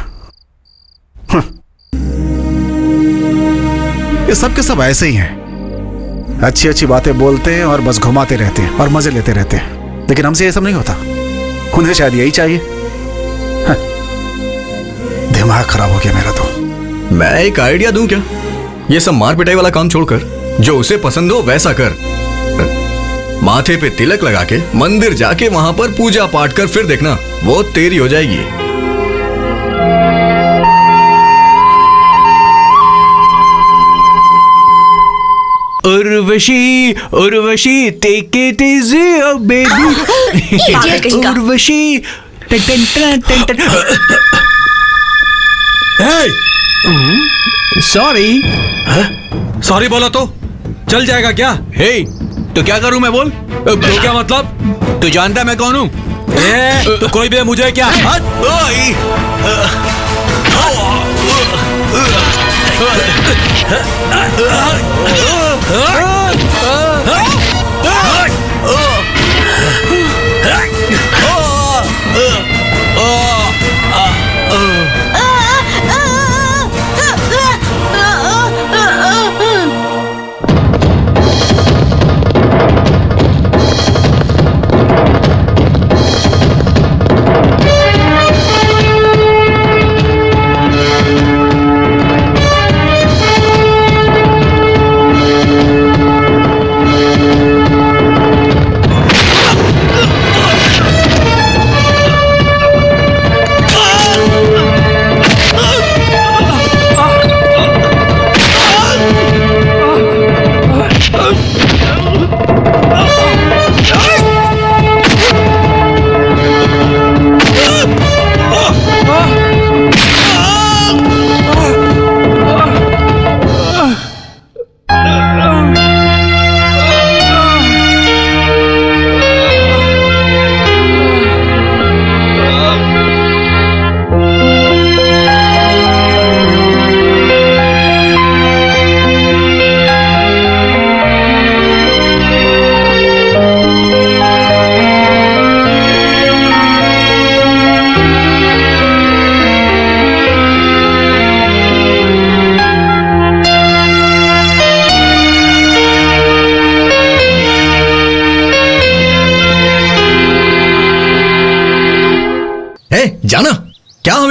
ये सब के सब ऐसे ही हैं। अच्छी अच्छी बातें बोलते हैं और बस घुमाते रहते हैं और मजे लेते रहते हैं। लेकिन हमसे ये सब नहीं होता। उन्हें शायद यही चाहिए। दिमाग खराब हो गया मेरा तो। मैं एक आइडिया दूं क्या? ये सब मार पिटाई वाला काम छोड़कर जो उसे पसंद हो वैसा कर। माथे पे तिलक लगा के मंदिर जाके वहां पर पूजा पाठ कर, फिर देखना वो तेरी हो जाएगी। Urvashi Urvashi take it easy oh baby. Urvashi टन टन टन टन। सॉरी। सॉरी बोला तो चल जाएगा क्या? हे, तो क्या करूं मैं? बोल। तो क्या मतलब? तू जानता है मैं कौन हूं? तो कोई भी मुझे क्या?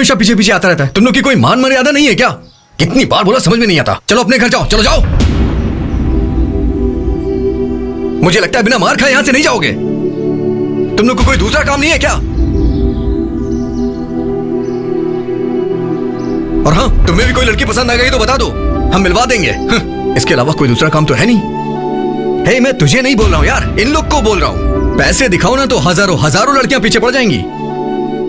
हमेशा पीछे पीछे आता रहता है? तुम लोग की कोई मान मर्यादा नहीं है क्या? कितनी बार बोला, समझ में नहीं आता। चलो अपने घर जाओ, चलो जाओ। मुझे लगता है बिना मार खाए यहां से नहीं जाओगे। तुम लोग को कोई दूसरा काम नहीं है क्या? और हाँ, तुम्हें भी कोई लड़की पसंद आ गई तो बता दो, हम मिलवा देंगे। इसके अलावा कोई दूसरा काम तो है नहीं। हे, मैं तुझे नहीं बोल रहा हूँ यार, इन लोग को बोल रहा हूँ। पैसे दिखाओ ना तो हजारों हजारों लड़कियां पीछे पड़ जाएंगी।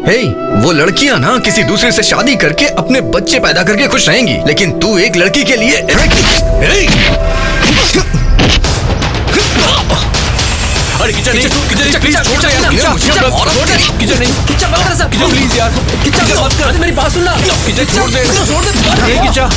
हे, वो लड़कियां ना किसी दूसरे से शादी करके अपने बच्चे पैदा करके खुश रहेंगी, लेकिन तू एक लड़की के लिए अरे किचन नहीं, किचन प्लीज छोड़ दे यार, किचन नहीं, किचन प्लीज यार, किचन मेरी बात सुनना, किचन छोड़ दे, किचन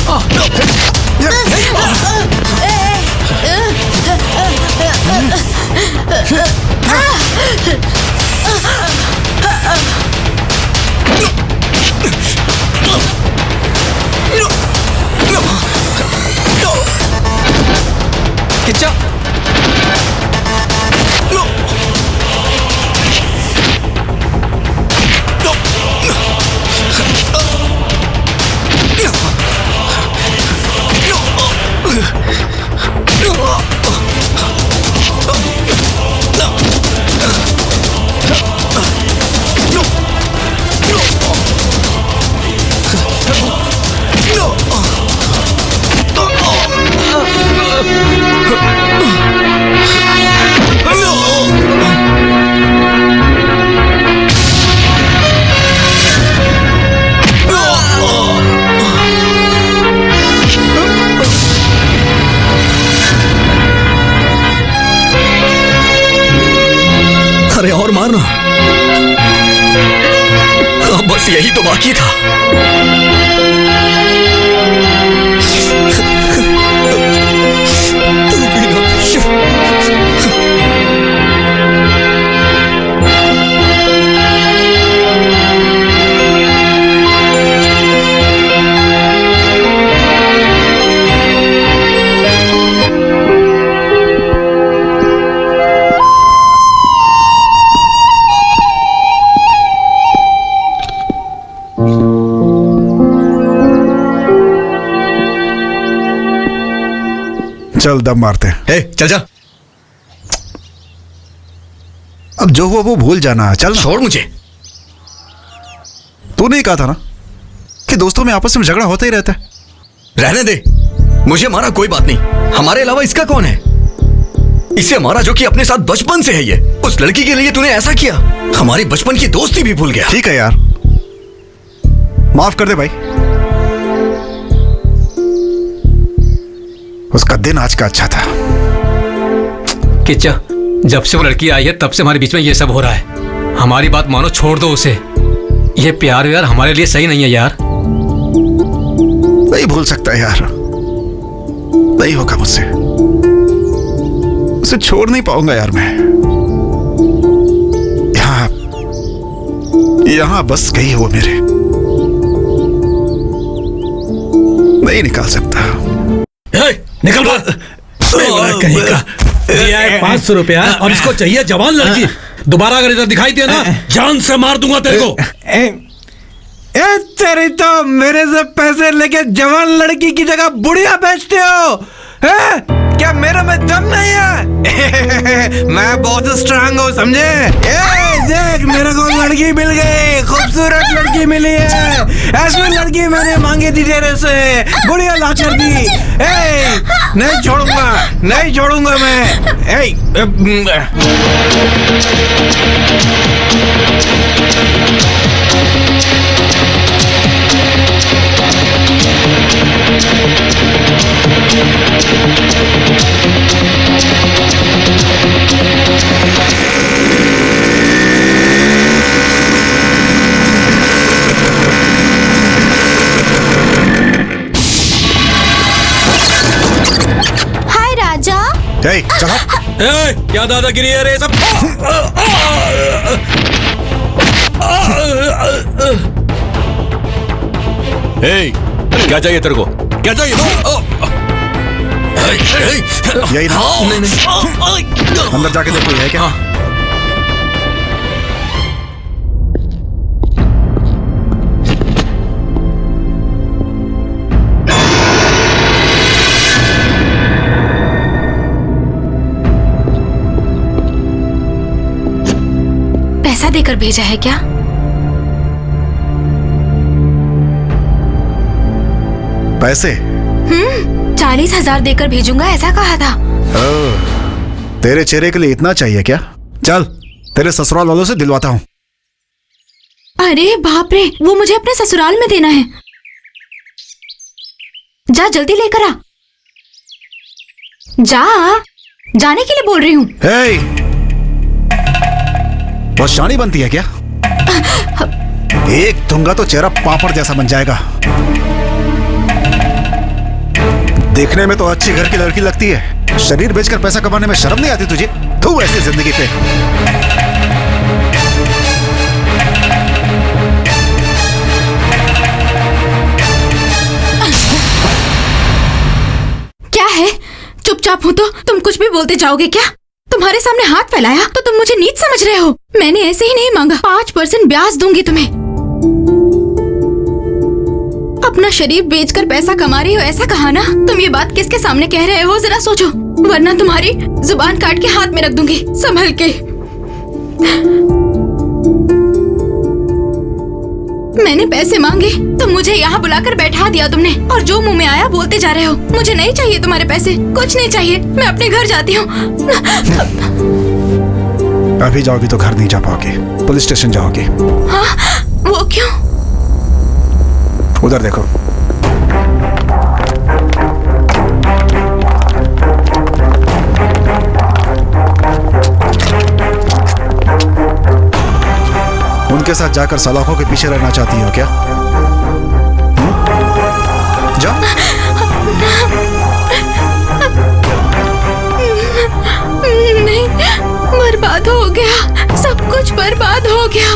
अरे और मारना, अब बस यही तो बाकी था। चल दम मारते हैं। हे, चल जा। अब जो हुआ वो भूल जाना, चल। छोड़ मुझे। तूने ही कहा था ना कि दोस्तों में आपस में झगड़ा होता ही रहता है। रहने दे, मुझे मारा कोई बात नहीं, हमारे अलावा इसका कौन है? इसे मारा जो कि अपने साथ बचपन से है। ये उस लड़की के लिए तूने ऐसा किया, हमारी बचपन की दोस्ती भी भूल गया। ठीक है यार, माफ कर दे भाई। उसका दिन आज का अच्छा था। किच्चा, जब से वो लड़की आई है तब से हमारे बीच में ये सब हो रहा है। हमारी बात मानो, छोड़ दो उसे। ये प्यार यार हमारे लिए सही नहीं है यार। नहीं भूल सकता यार, नहीं होगा मुझसे। उसे छोड़ नहीं पाऊंगा यार मैं। यहां बस गई वो मेरे, नहीं निकाल सकता। निकल कहीं का। दिया है 500 रुपया और इसको चाहिए जवान लड़की। दोबारा अगर इधर दिखाई दिया ना, जान से मार दूंगा तेरे को। तेरी तो मेरे से पैसे लेके जवान लड़की की जगह बुढ़िया बेचते हो, हैं? क्या मेरे में दम नहीं है? मैं बहुत स्ट्रांग हूँ, समझे? देख, मेरे को लड़की मिल गई, खूबसूरत लड़की मिली है। ऐसी लड़की मैंने मांगी थी तेरे से, बुढ़िया ला कर दी। नहीं छोड़ूंगा, नहीं छोड़ूंगा मैं। हाय राजा। चलो। क्या दादागिरी है रे सब? क्या चाहिए तेरे को? क्या चाहिए? यही ना? अंदर जाके देखो है क्या? भेजा है क्या? पैसे? 40,000 देकर भेजूंगा ऐसा कहा था। तेरे चेहरे के लिए इतना चाहिए क्या? चल तेरे ससुराल वालों से दिलवाता हूँ। अरे बाप रे, वो मुझे अपने ससुराल में देना है। जा जल्दी लेकर आ। जा, जाने के लिए बोल रही हूँ। हे, बहुत शानी बनती है क्या? एक दूंगा तो चेहरा पापड़ जैसा बन जाएगा। देखने में तो अच्छी घर की लड़की लगती है, शरीर बेचकर पैसा कमाने में शर्म नहीं आती तुझे? तू ऐसी जिंदगी पे। क्या है? चुपचाप हो तो तुम कुछ भी बोलते जाओगे क्या? तुम्हारे सामने हाथ फैलाया तो तुम मुझे नीच समझ रहे हो? मैंने ऐसे ही नहीं मांगा। 5% ब्याज दूंगी तुम्हें। अपना शरीर बेचकर पैसा कमा रही हो ऐसा कहा ना? तुम ये बात किसके सामने कह रहे हो जरा सोचो, वरना तुम्हारी जुबान काट के हाथ में रख दूंगी। संभल के। मैंने पैसे मांगे तो मुझे यहाँ बुलाकर बैठा दिया तुमने, और जो मुंह में आया बोलते जा रहे हो। मुझे नहीं चाहिए तुम्हारे पैसे, कुछ नहीं चाहिए। मैं अपने घर जाती हूँ। अभी जाओगी तो घर नहीं जा पाओगी, पुलिस स्टेशन जाओगी। हाँ, वो क्यों? उधर देखो। उनके साथ जाकर सलाखों के पीछे रहना चाहती हो क्या? जाओ। नहीं, बर्बाद हो गया, सब कुछ बर्बाद हो गया।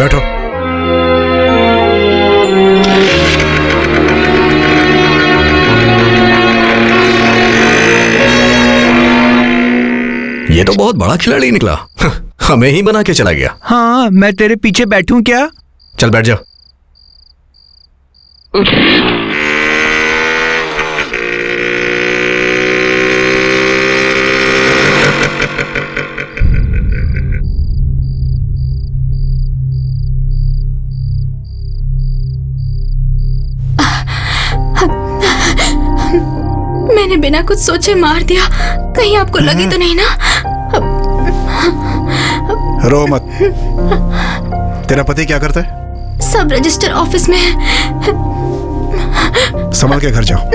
बैठो। ये तो बहुत बड़ा खिलाड़ी निकला। हमें ही बना के चला गया। हाँ, मैं तेरे पीछे बैठूं क्या? चल बैठ जा। मैंने बिना कुछ सोचे मार दिया, कहीं आपको लगी तो नहीं ना? रो मत। तेरा पति क्या करता है? सब रजिस्टर ऑफिस में है। संभल के घर जाओ।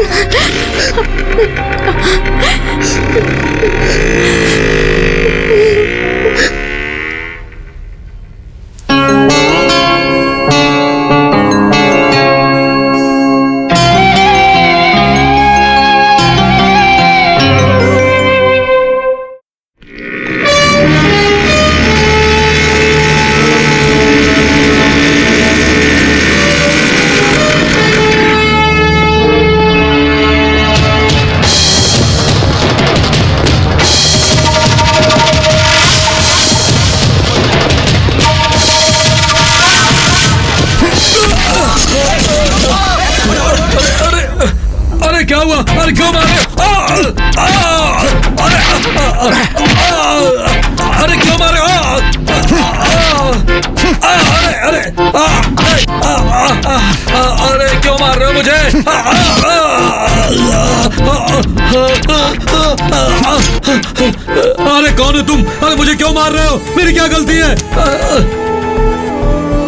क्या हुआ? अरे क्यों मारे? अरे क्यों मारे? अरे क्यों मार रहे हो मुझे? अरे कौन है तुम? अरे मुझे क्यों मार रहे हो? मेरी क्या गलती है?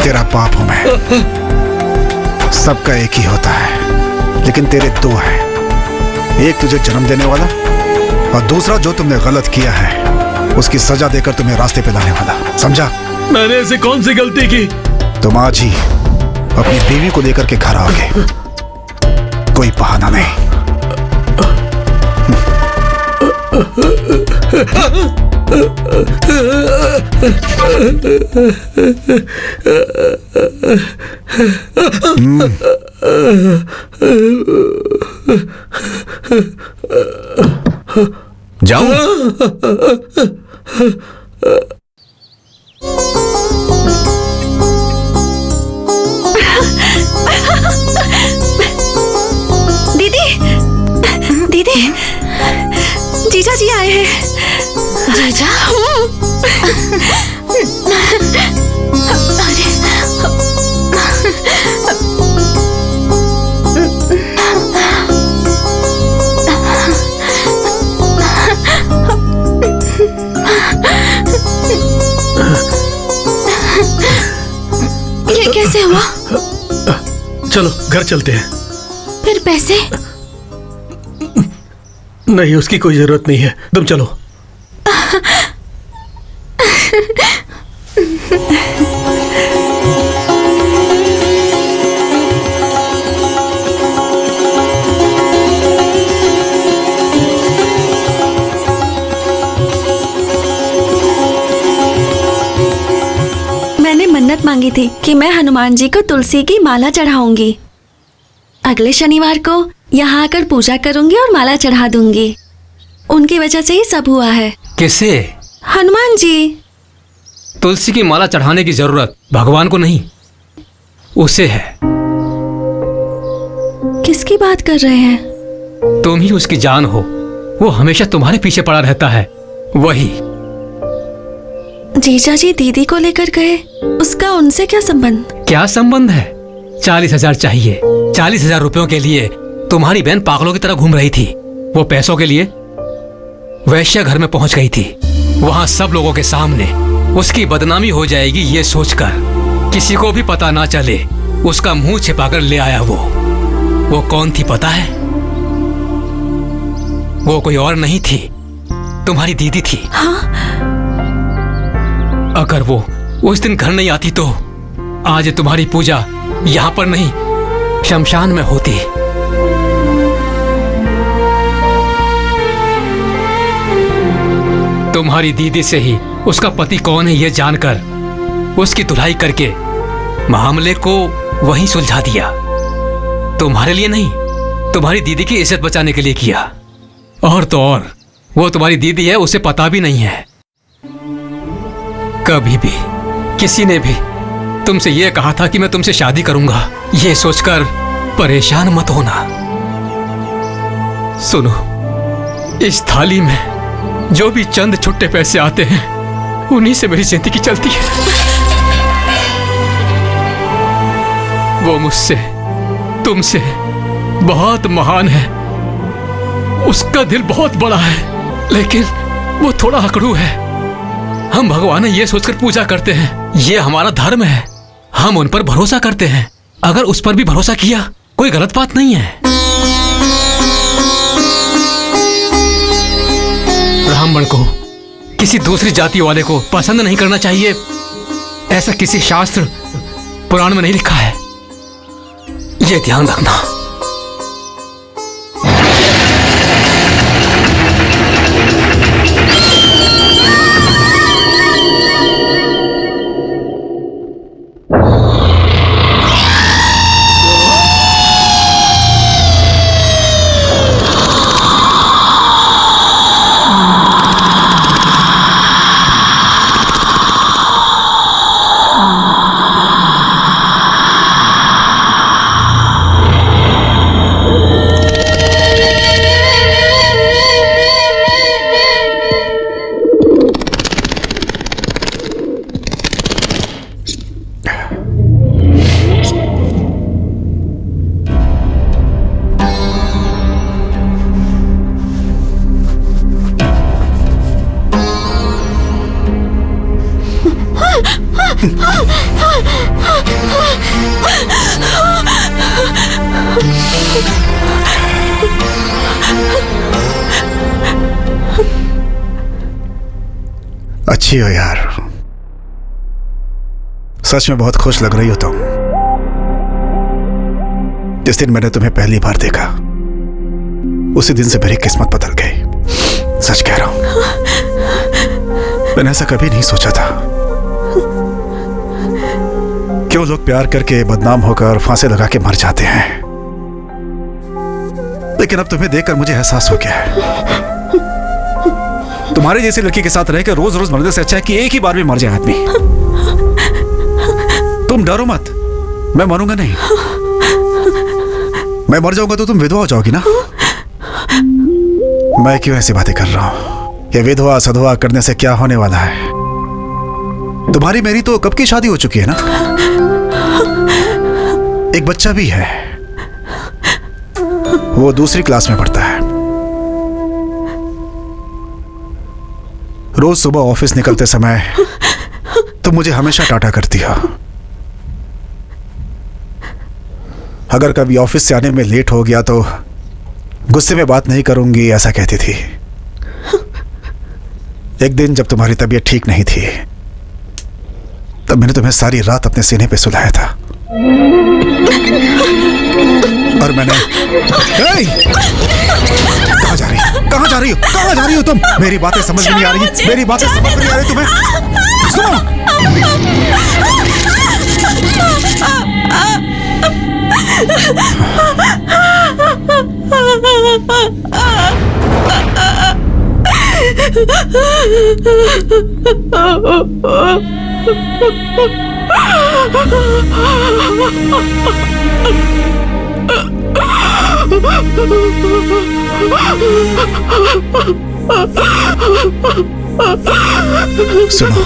तेरा पाप हूं मैं। सबका एक ही होता है। लेकिन तेरे दो हैं, एक तुझे जन्म देने वाला और दूसरा जो तुमने गलत किया है उसकी सजा देकर तुम्हें रास्ते पे लाने वाला। समझा? मैंने ऐसी कौन सी गलती की? तुम आज ही अपनी बीवी को लेकर के घर आ गए, कोई बहाना नहीं। जाऊं? दीदी, दीदी, जीजा जी आए हैं। जीजा? ये कैसे हुआ? चलो घर चलते हैं। फिर पैसे? नहीं, उसकी कोई जरूरत नहीं है, तुम चलो। मैंने मन्नत मांगी थी कि मैं हनुमान जी को तुलसी की माला चढ़ाऊंगी। अगले शनिवार को यहाँ आकर पूजा करूंगी और माला चढ़ा दूंगी। उनकी वजह से ही सब हुआ है। किसे? हनुमान जी। तुलसी की माला चढ़ाने की जरूरत भगवान को नहीं, उसे है। किसकी बात कर रहे हैं? तुम ही उसकी जान हो, वो हमेशा तुम्हारे पीछे पड़ा रहता है, वही। जीजा जी दीदी को लेकर गए, उसका उनसे क्या संबंध? क्या संबंध है? 40,000 चाहिए। 40,000 रुपयों के लिए तुम्हारी बहन पागलों की तरह घूम रही थी। वो पैसों के लिए वैश्या घर में पहुंच गई थी। वहां सब लोगों के सामने उसकी बदनामी हो जाएगी ये सोचकर किसी को भी पता ना चले उसका मुंह छिपाकर ले आया। वो कौन थी पता है? वो कोई और नहीं थी, तुम्हारी दीदी थी। हाँ? अगर वो उस दिन घर नहीं आती तो आज तुम्हारी पूजा यहाँ पर नहीं, शमशान में होती। तुम्हारी दीदी से ही उसका पति कौन है ये जानकर उसकी धुलाई करके मामले को वहीं सुलझा दिया। तुम्हारे लिए नहीं, तुम्हारी दीदी की इज्जत बचाने के लिए किया। और तो और वो तुम्हारी दीदी है, उसे पता भी नहीं है। कभी भी किसी ने भी तुमसे ये कहा था कि मैं तुमसे शादी करूंगा, ये सोचकर परेशान मत होना। सुनो, इस थाली में जो भी चंद छुट्टे पैसे आते हैं उन्हीं से मेरी जिंदगी चलती है। वो मुझसे, तुमसे बहुत महान है, उसका दिल बहुत बड़ा है, लेकिन वो थोड़ा अकड़ू है। हम भगवान ये सोचकर पूजा करते हैं, ये हमारा धर्म है, हम उन पर भरोसा करते हैं। अगर उस पर भी भरोसा किया कोई गलत बात नहीं है। ब्राह्मण को किसी दूसरी जाति वाले को पसंद नहीं करना चाहिए, ऐसा किसी शास्त्र पुराण में नहीं लिखा है, ये ध्यान रखना। अच्छी हो यार, सच में बहुत खुश लग रही हो तुम। जिस दिन मैंने तुम्हें पहली बार देखा उसी दिन से मेरी किस्मत बदल गई। सच कह रहा हूं, मैंने ऐसा कभी नहीं सोचा था। क्यों लोग प्यार करके बदनाम होकर फांसे लगा के मर जाते हैं, लेकिन अब तुम्हें देखकर मुझे एहसास हो गया है तुम्हारे जैसी लड़की के साथ रहकर रोज रोज मरने से अच्छा है कि एक ही बार में मर जाए आदमी। तुम डरो मत, मैं मरूंगा नहीं। मैं मर जाऊंगा तो तुम विधवा हो जाओगी ना। मैं क्यों ऐसी बातें कर रहा हूं? ये विधवा सधवा करने से क्या होने वाला है? तुम्हारी मेरी तो कब की शादी हो चुकी है ना, एक बच्चा भी है, वो दूसरी क्लास में पढ़ता है। रोज सुबह ऑफिस निकलते समय तुम मुझे हमेशा टाटा करती हो। अगर कभी ऑफिस से आने में लेट हो गया तो गुस्से में बात नहीं करूंगी ऐसा कहती थी। एक दिन जब तुम्हारी तबीयत ठीक नहीं थी तब मैंने तुम्हें सारी रात अपने सीने पे सुलाया था और मैंने कहाँ जा रही हो? कहाँ जा रही हो? कहाँ जा रही हो तुम? मेरी बातें समझ में नहीं आ रही, मेरी बातें समझ में नहीं आ रही तुम्हें? सुनो, सुनो,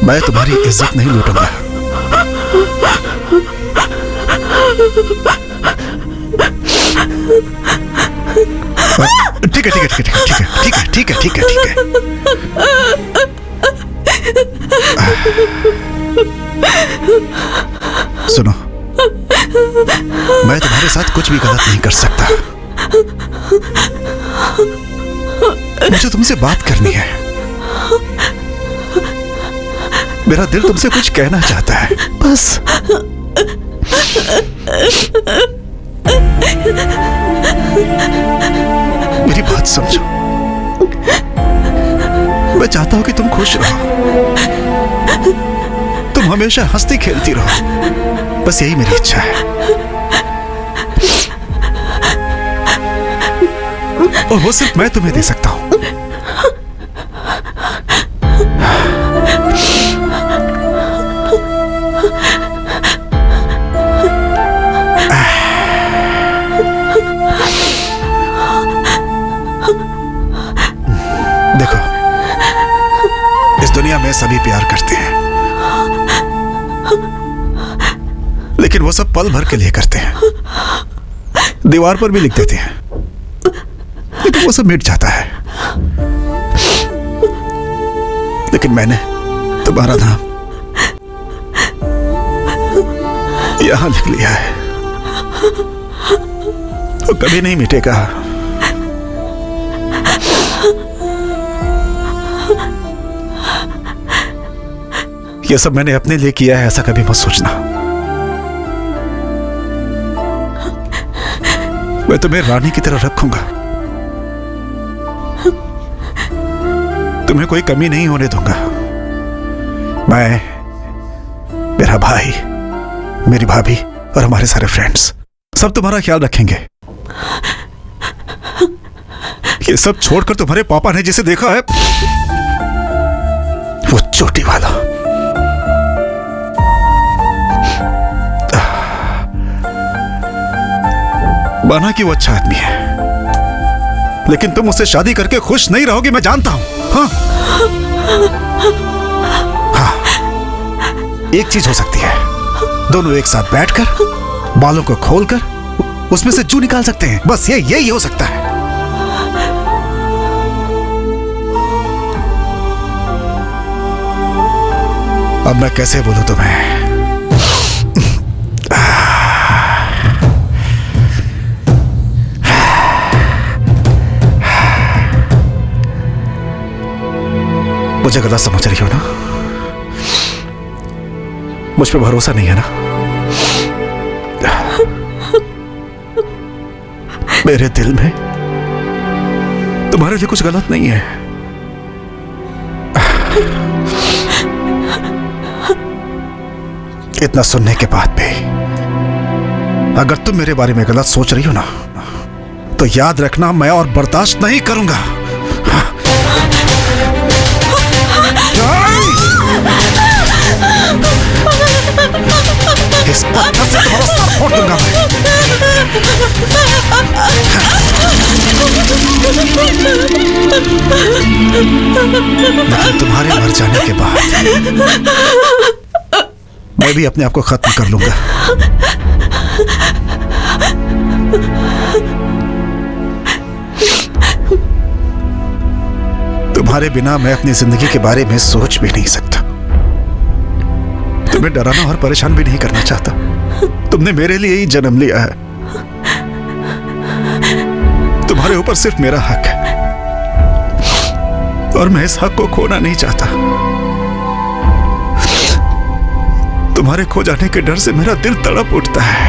मैं तुम्हारी इज्जत नहीं लूटूंगा। ठीक है, ठीक है, ठीक है, ठीक है, ठीक है, ठीक है, ठीक है, ठीक है। सुनो, मैं तुम्हारे साथ कुछ भी गलत नहीं कर सकता। मुझे तुमसे बात करनी है। मेरा दिल तुमसे कुछ कहना चाहता है, बस। मेरी बात समझो। मैं चाहता हूं कि तुम खुश रहो, तुम हमेशा हंसती खेलती रहो, बस यही मेरी इच्छा है। और वो सिर्फ मैं तुम्हें दे सकता हूं। देखो, इस दुनिया में सभी प्यार करते हैं, लेकिन वो सब पल भर के लिए करते हैं। दीवार पर भी लिख देते हैं, लेकिन वो सब मिट जाता है। लेकिन मैंने तुम्हारा नाम यहां लिख लिया है, वो कभी नहीं मिटेगा। ये सब मैंने अपने लिए किया है, ऐसा कभी मत सोचना। मैं तुम्हें रानी की तरह रखूंगा, तुम्हें कोई कमी नहीं होने दूंगा। मैं, मेरा भाई, मेरी भाभी और हमारे सारे फ्रेंड्स सब तुम्हारा ख्याल रखेंगे। ये सब छोड़कर तुम्हारे पापा ने जिसे देखा है, वो चोटी वाला, माना कि वो अच्छा आदमी है, लेकिन तुम उससे शादी करके खुश नहीं रहोगी, मैं जानता हूं। हाँ, हाँ, एक चीज हो सकती है, दोनों एक साथ बैठकर बालों को खोलकर उसमें से जू निकाल सकते हैं, बस यही हो सकता है। अब मैं कैसे बोलूं तुम्हें? मुझे गलत समझ रही हो ना? मुझ पे भरोसा नहीं है ना? मेरे दिल में तुम्हारे लिए कुछ गलत नहीं है। इतना सुनने के बाद भी अगर तुम मेरे बारे में गलत सोच रही हो ना, तो याद रखना मैं और बर्दाश्त नहीं करूंगा। इस पत्थर से तुम्हारा सर फोड़ दूंगा लेकिन तुम्हारे मर जाने के बाद मैं भी अपने आप को खत्म कर लूंगा। तुम्हारे बिना मैं अपनी जिंदगी के बारे में सोच भी नहीं सकता। तुम्हें डराना और परेशान भी नहीं करना चाहता। तुमने मेरे लिए ही जन्म लिया है। तुम्हारे ऊपर सिर्फ मेरा हक है और मैं इस हक को खोना नहीं चाहता। तुम्हारे खो जाने के डर से मेरा दिल तड़प उठता है।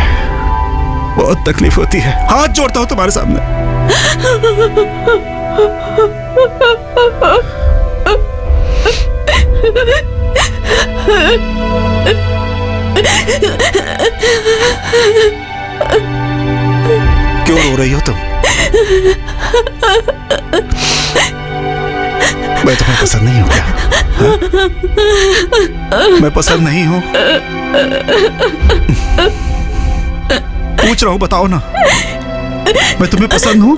बहुत तकलीफ होती है। हाथ जोड़ता हूं तुम्हारे सामने। क्यों रो रही हो तुम? मैं तुम्हें पसंद नहीं हूं क्या? मैं पसंद नहीं हूं? पूछ रहा हूं, बताओ ना। मैं तुम्हें पसंद हूं?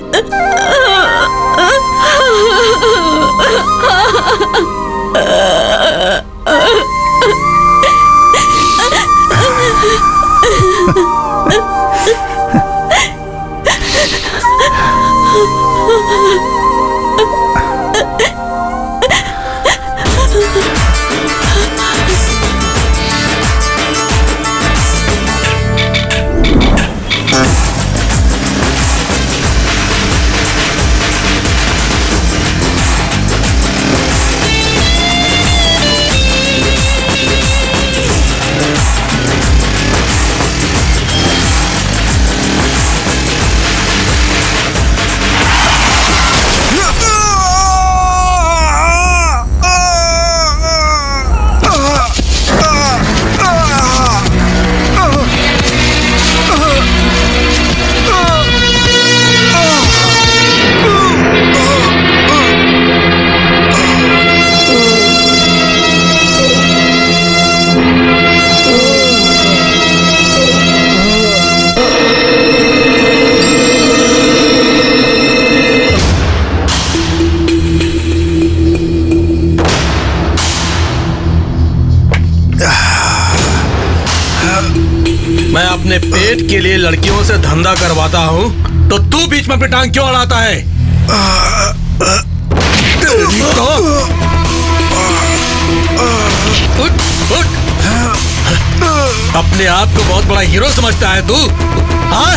मैं अपने पेट के लिए लड़कियों से धंधा करवाता हूँ, तो तू बीच में अपनी टांग क्यों अड़ाता है? तेरी तो उठ, उठ। अपने आप को बहुत बड़ा हीरो समझता है तू? हाँ?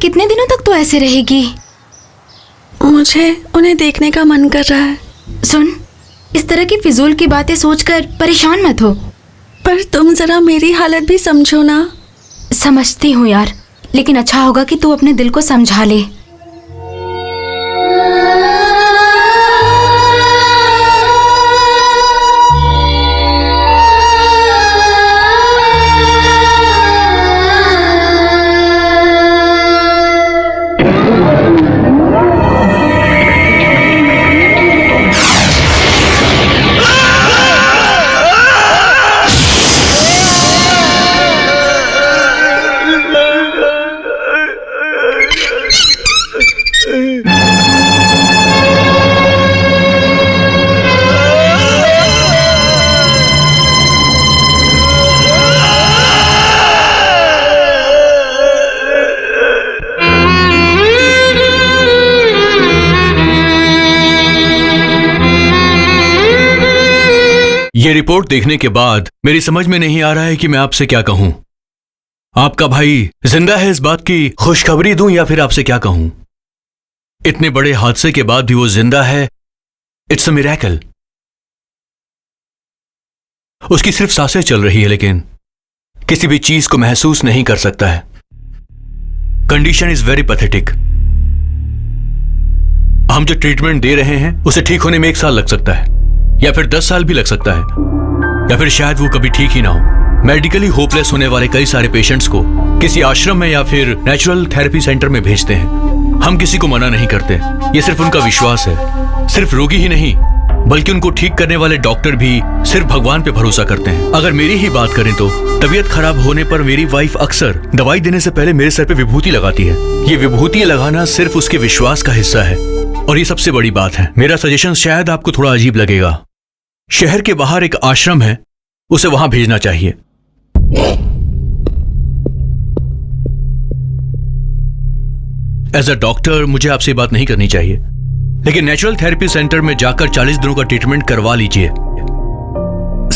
कितने दिनों तक तो ऐसे रहेगी? मुझे उन्हें देखने का मन कर रहा है। सुन, इस तरह की फिजूल की बातें सोचकर परेशान मत हो। पर तुम जरा मेरी हालत भी समझो ना। समझती हूँ यार, लेकिन अच्छा होगा कि तू अपने दिल को समझा ले। ये रिपोर्ट देखने के बाद मेरी समझ में नहीं आ रहा है कि मैं आपसे क्या कहूं। आपका भाई जिंदा है, इस बात की खुशखबरी दूं या फिर आपसे क्या कहूं? इतने बड़े हादसे के बाद भी वो जिंदा है। It's a miracle. उसकी सिर्फ सांसें चल रही है, लेकिन किसी भी चीज को महसूस नहीं कर सकता है। Condition is very pathetic. हम जो ट्रीटमेंट दे रहे हैं उसे ठीक होने में 1 साल लग सकता है, या फिर 10 साल भी लग सकता है, या फिर शायद वो कभी ठीक ही ना हो। मेडिकली होपलेस होने वाले कई सारे पेशेंट्स को किसी आश्रम में या फिर नेचुरल थेरेपी सेंटर में भेजते हैं। हम किसी को मना नहीं करते, ये सिर्फ उनका विश्वास है। सिर्फ रोगी ही नहीं, बल्कि उनको ठीक करने वाले डॉक्टर भी सिर्फ भगवान पे भरोसा करते हैं। अगर मेरी ही बात करें तो तबीयत खराब होने पर मेरी वाइफ अक्सर दवाई देने से पहले मेरे सर पे विभूति लगाती है। ये विभूति लगाना सिर्फ उसके विश्वास का हिस्सा है, और ये सबसे बड़ी बात है। मेरा सजेशन शायद आपको थोड़ा अजीब लगेगा। शहर के बाहर एक आश्रम है, उसे वहां भेजना चाहिए। एज अ डॉक्टर मुझे आपसे ये बात नहीं करनी चाहिए, लेकिन नेचुरल थेरेपी सेंटर में जाकर 40 दिनों का ट्रीटमेंट करवा लीजिए।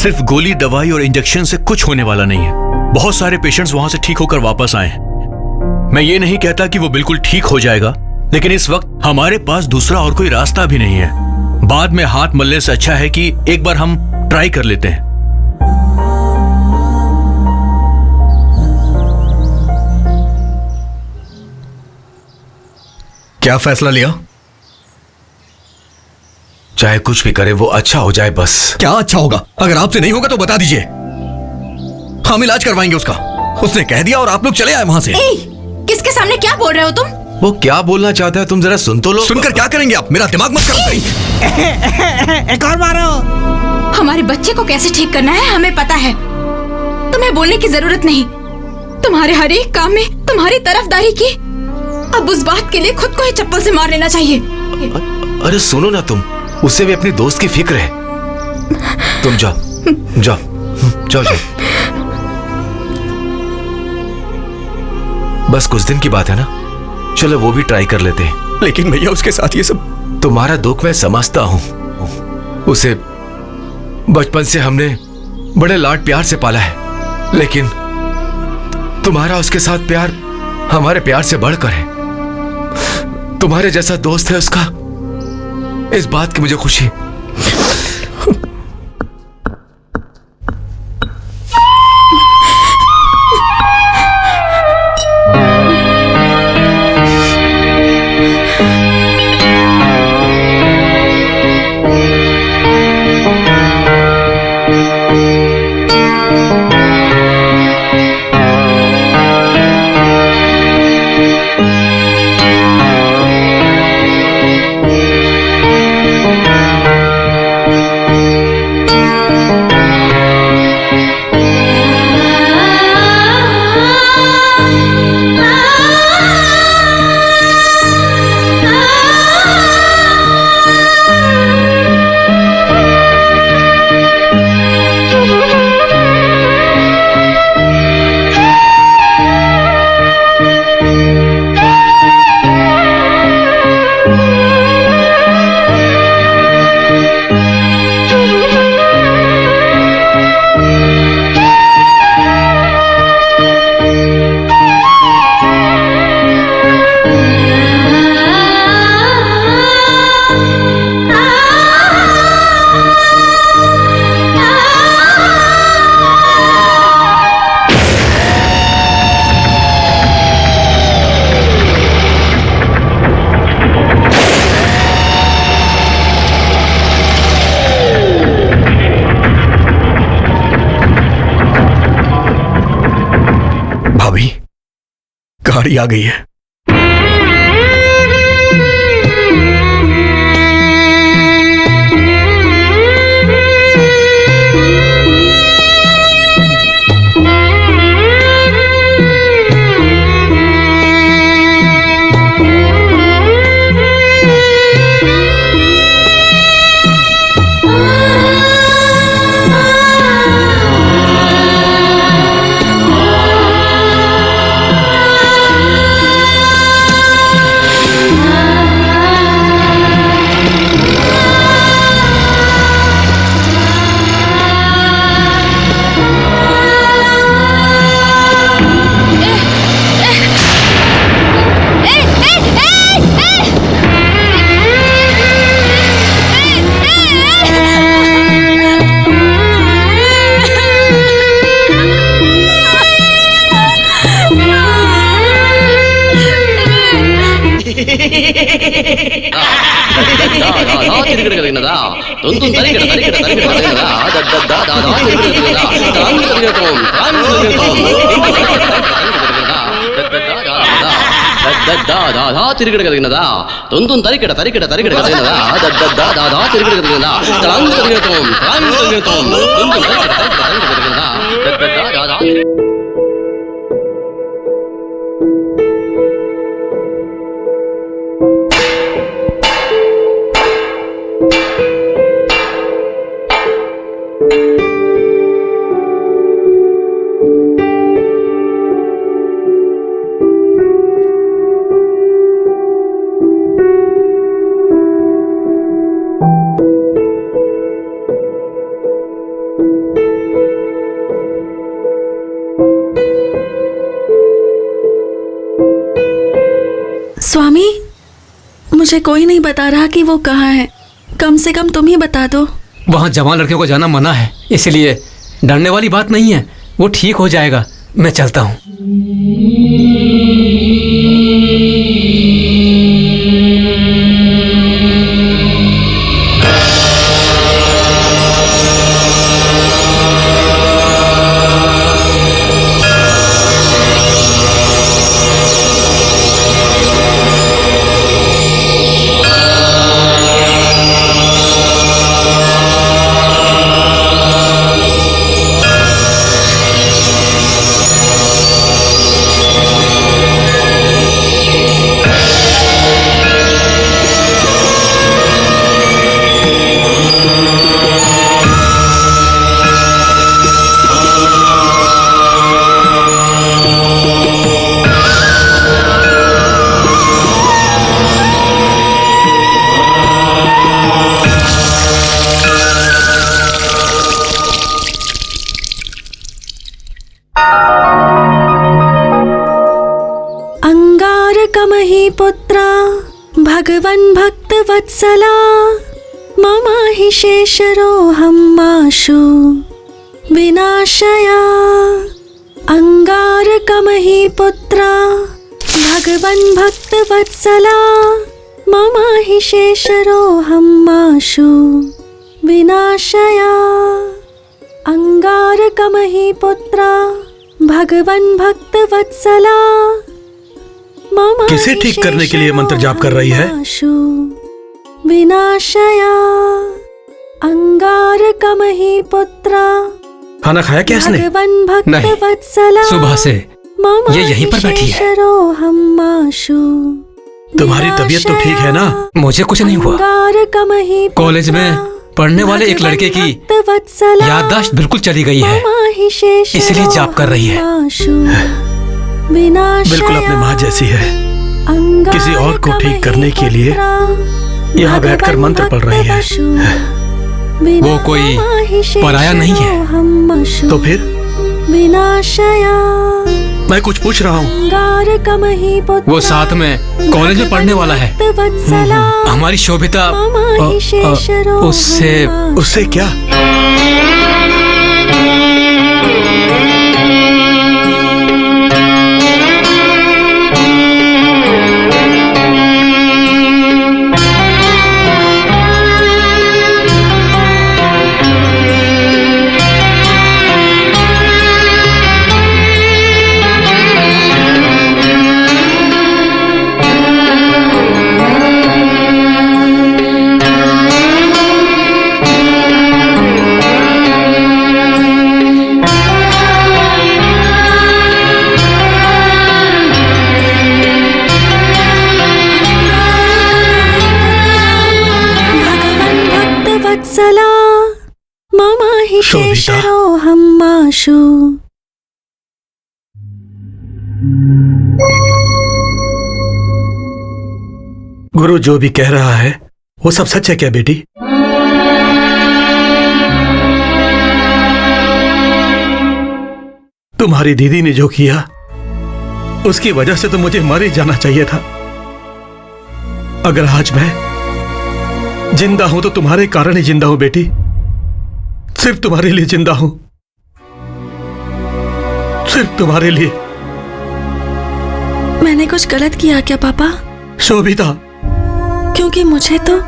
सिर्फ गोली, दवाई और इंजेक्शन से कुछ होने वाला नहीं है। बहुत सारे पेशेंट्स वहां से ठीक होकर वापस आए हैं। मैं ये नहीं कहता कि वो बिल्कुल ठीक हो जाएगा, लेकिन इस वक्त हमारे पास दूसरा और कोई रास्ता भी नहीं है। बाद में हाथ मलने से अच्छा है कि एक बार हम ट्राई कर लेते हैं। क्या फैसला लिया? चाहे कुछ भी करे वो अच्छा हो जाए बस। क्या अच्छा होगा? अगर आपसे नहीं होगा तो बता दीजिए, हम इलाज करवाएंगे उसका। उसने कह दिया और आप लोग चले आए वहां से। किसके सामने क्या बोल रहे हो तुम? वो क्या बोलना चाहता है तुम जरा सुन तो लो। सुनकर क्या करेंगे आप? मेरा दिमाग मत खराब। एक और मारो। हमारे बच्चे को कैसे ठीक करना है हमें पता है, तुम्हें बोलने की जरूरत नहीं। तुम्हारे हर एक काम में तुम्हारी तरफदारी की। अब उस बात के लिए खुद को ही चप्पल से मार लेना चाहिए। अरे सुनो ना, तुम उसे भी अपनी दोस्त की फिक्र है। तुम जाओ जाओ जाओ जाओ। बस कुछ दिन की बात है ना, चलो वो भी ट्राई कर लेते हैं। लेकिन भैया उसके साथ ये सब। तुम्हारा दुख मैं समझता हूं। उसे बचपन से हमने बड़े लाड प्यार से पाला है, लेकिन तुम्हारा उसके साथ प्यार हमारे प्यार से बढ़कर है। तुम्हारे जैसा दोस्त है उसका, इस बात की मुझे खुशी। गाड़ी आ गई है। తిరిగడగలిగినదా తొందం తరికడ తరికడ తరిగడగలిగినదా దద్దదా తిరిగడగలిగినదా తలాంగు తిరిగడతం తలాంగు తిరిగడతం తొందం తరికడ తరికడ తరిగడగలిగినదా దద్దదా स्वामी, मुझे कोई नहीं बता रहा कि वो कहाँ है। कम से कम तुम ही बता दो। वहाँ जवान लड़कियों को जाना मना है, इसलिए डरने वाली बात नहीं है, वो ठीक हो जाएगा। मैं चलता हूँ। पुत्रा भगवन् भक्तवत्सला मम हि शेषरोऽहं माशु विनाशया। अंगारकमहि पुत्रा भगवन् भक्तवत्सला मम हि शेषरोऽहं माशु विनाशया। अंगारकमहि पुत्रा भगवन् भक्तवत्सला। किसे ठीक करने के लिए मंत्र जाप कर रही है? विनाशया अंगारकमहि पुत्रा। खाना खाया क्या इसने? नहीं, सुबह से ये यहीं पर बैठी है। तुम्हारी तबीयत तो ठीक है ना? मुझे कुछ नहीं हुआ। कॉलेज में पढ़ने वाले एक लड़के की याददाश्त बिल्कुल चली गई है, इसलिए जाप कर रही है। बिल्कुल अपनी माँ जैसी है। किसी और को ठीक करने के लिए यहाँ बैठकर मंत्र पढ़ रही है। वो कोई पराया नहीं है। तो फिर? मैं कुछ पूछ रहा हूँ। वो साथ में कॉलेज में पढ़ने वाला है। हमारी शोभिता उससे क्या? सला मम हि केशरोऽहमाशु। गुरु जो भी कह रहा है वो सब सच है क्या बेटी? तुम्हारी दीदी ने जो किया उसकी वजह से तो मुझे मर ही जाना चाहिए था। अगर आज मैं जिंदा हूं तो तुम्हारे कारण ही जिंदा हूं बेटी, सिर्फ तुम्हारे लिए जिंदा हूं, सिर्फ तुम्हारे लिए। मैंने कुछ गलत किया क्या पापा? शोभिता, क्योंकि मुझे तो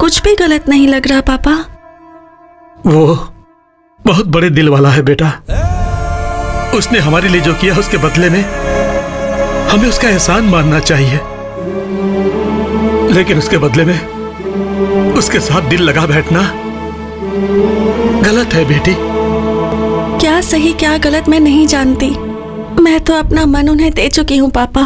कुछ भी गलत नहीं लग रहा पापा। वो बहुत बड़े दिल वाला है बेटा। उसने हमारे लिए जो किया उसके बदले में हमें उसका एहसान मानना चाहिए, लेकिन उसके बदले में उसके साथ दिल लगा बैठना गलत है बेटी। क्या सही क्या गलत मैं नहीं जानती, मैं तो अपना मन उन्हें दे चुकी हूँ पापा।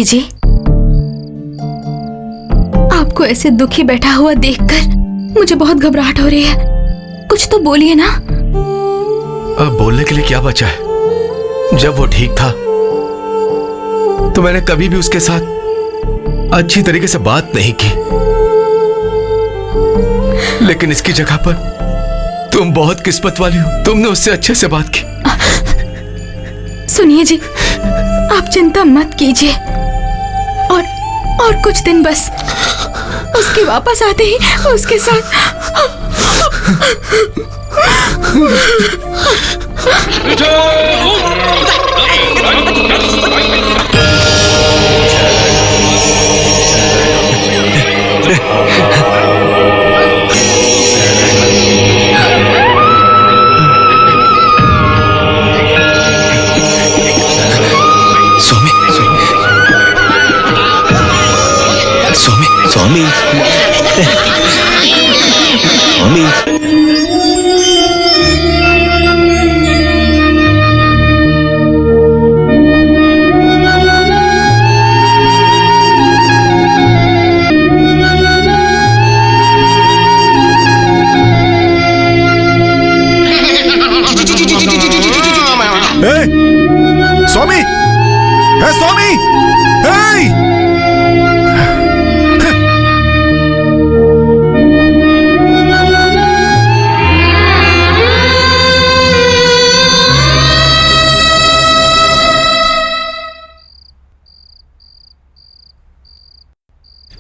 जी, आपको ऐसे दुखी बैठा हुआ देखकर मुझे बहुत घबराहट हो रही है। कुछ तो बोलिए ना। अब बोलने के लिए क्या बचा है? जब वो ठीक था तो मैंने कभी भी उसके साथ अच्छी तरीके से बात नहीं की, लेकिन इसकी जगह पर तुम बहुत किस्मत वाली हो, तुमने उससे अच्छे से बात की। सुनिए जी, आप चिंता मत कीजिए, और कुछ दिन बस, उसके वापस आते ही उसके साथ स्वामी स्वामी स्वामी, हे स्वामी, हे!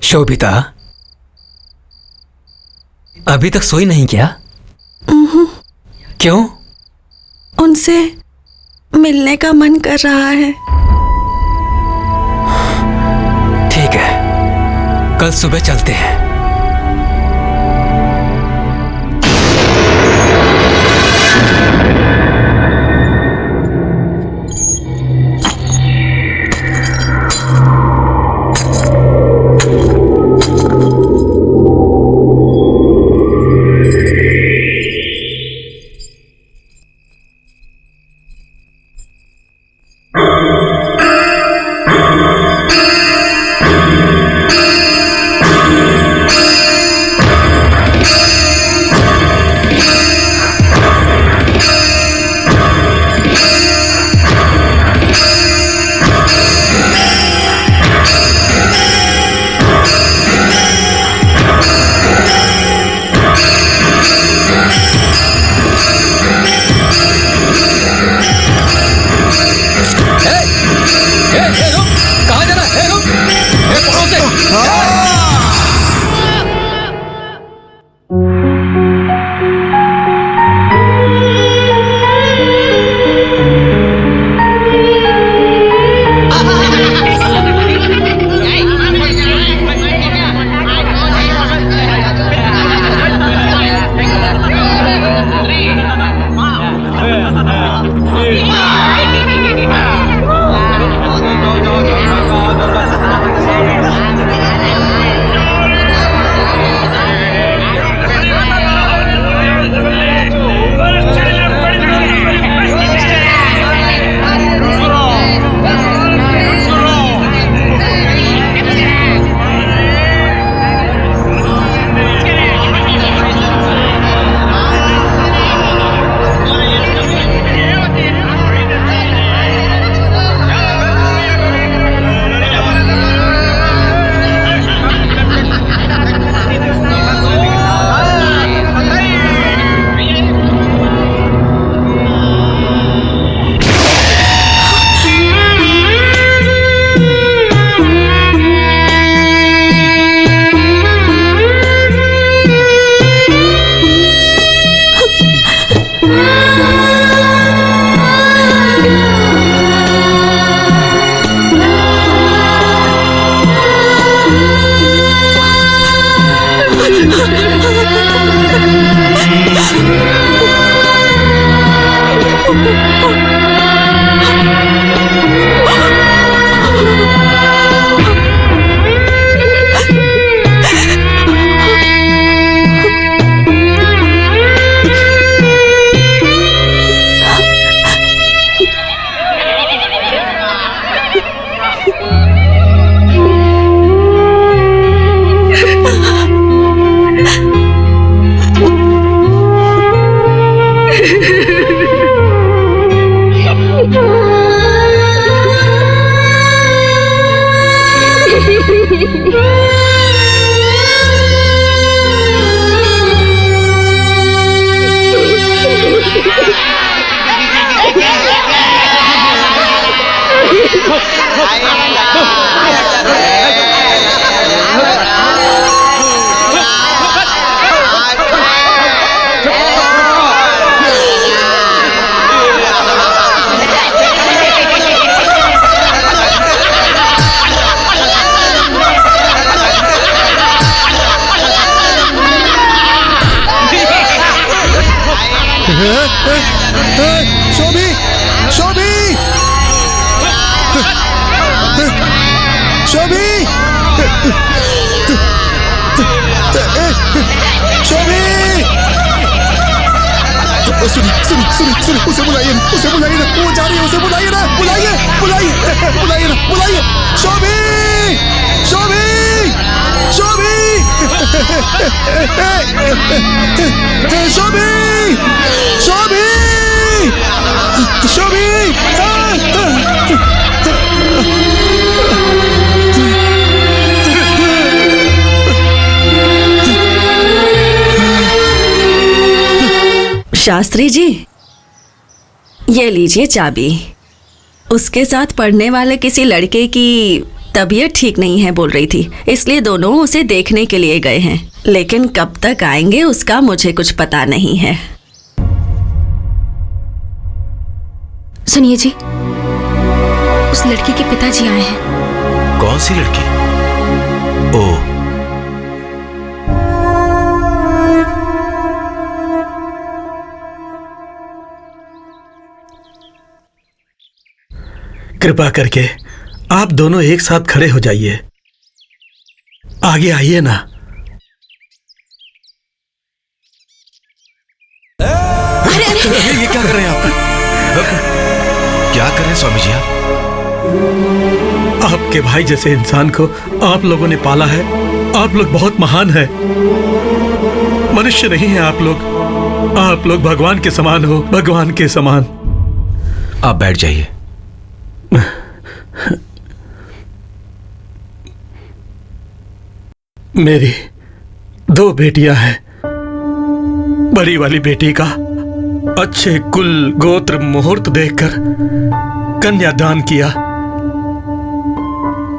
शोभिता, अभी तक सोई नहीं क्या? क्यों? उनसे मिलने का मन कर रहा है। ठीक है, कल सुबह चलते हैं। शोभी शोभी शोभी शोभी सुनिए उसे बुलाइए ना, वो जा रही है, उसे बुलाइए ना, बुलाइए शोभी शोभी शोभी शोभी शोभी शोभी शास्त्री जी, ये लीजिए चाबी। उसके साथ पढ़ने वाले किसी लड़के की तबीयत ठीक नहीं है बोल रही थी, इसलिए दोनों उसे देखने के लिए गए हैं, लेकिन कब तक आएंगे उसका मुझे कुछ पता नहीं है। सुनिए जी, उस लड़की के पिताजी आए हैं। कौन सी लड़की? ओह, कृपा करके आप दोनों एक साथ खड़े हो जाइए। आगे आइए ना। ये क्या कर रहे हैं आप? क्या कर रहे हैं स्वामी जी आप? आपके भाई जैसे इंसान को आप लोगों ने पाला है। आप लोग बहुत महान हैं। मनुष्य नहीं है आप लोग। आप लोग भगवान के समान हो, भगवान के समान। आप बैठ जाइए। मेरी 2 बेटियां हैं। बड़ी वाली बेटी का अच्छे कुल गोत्र मुहूर्त देखकर कन्यादान किया,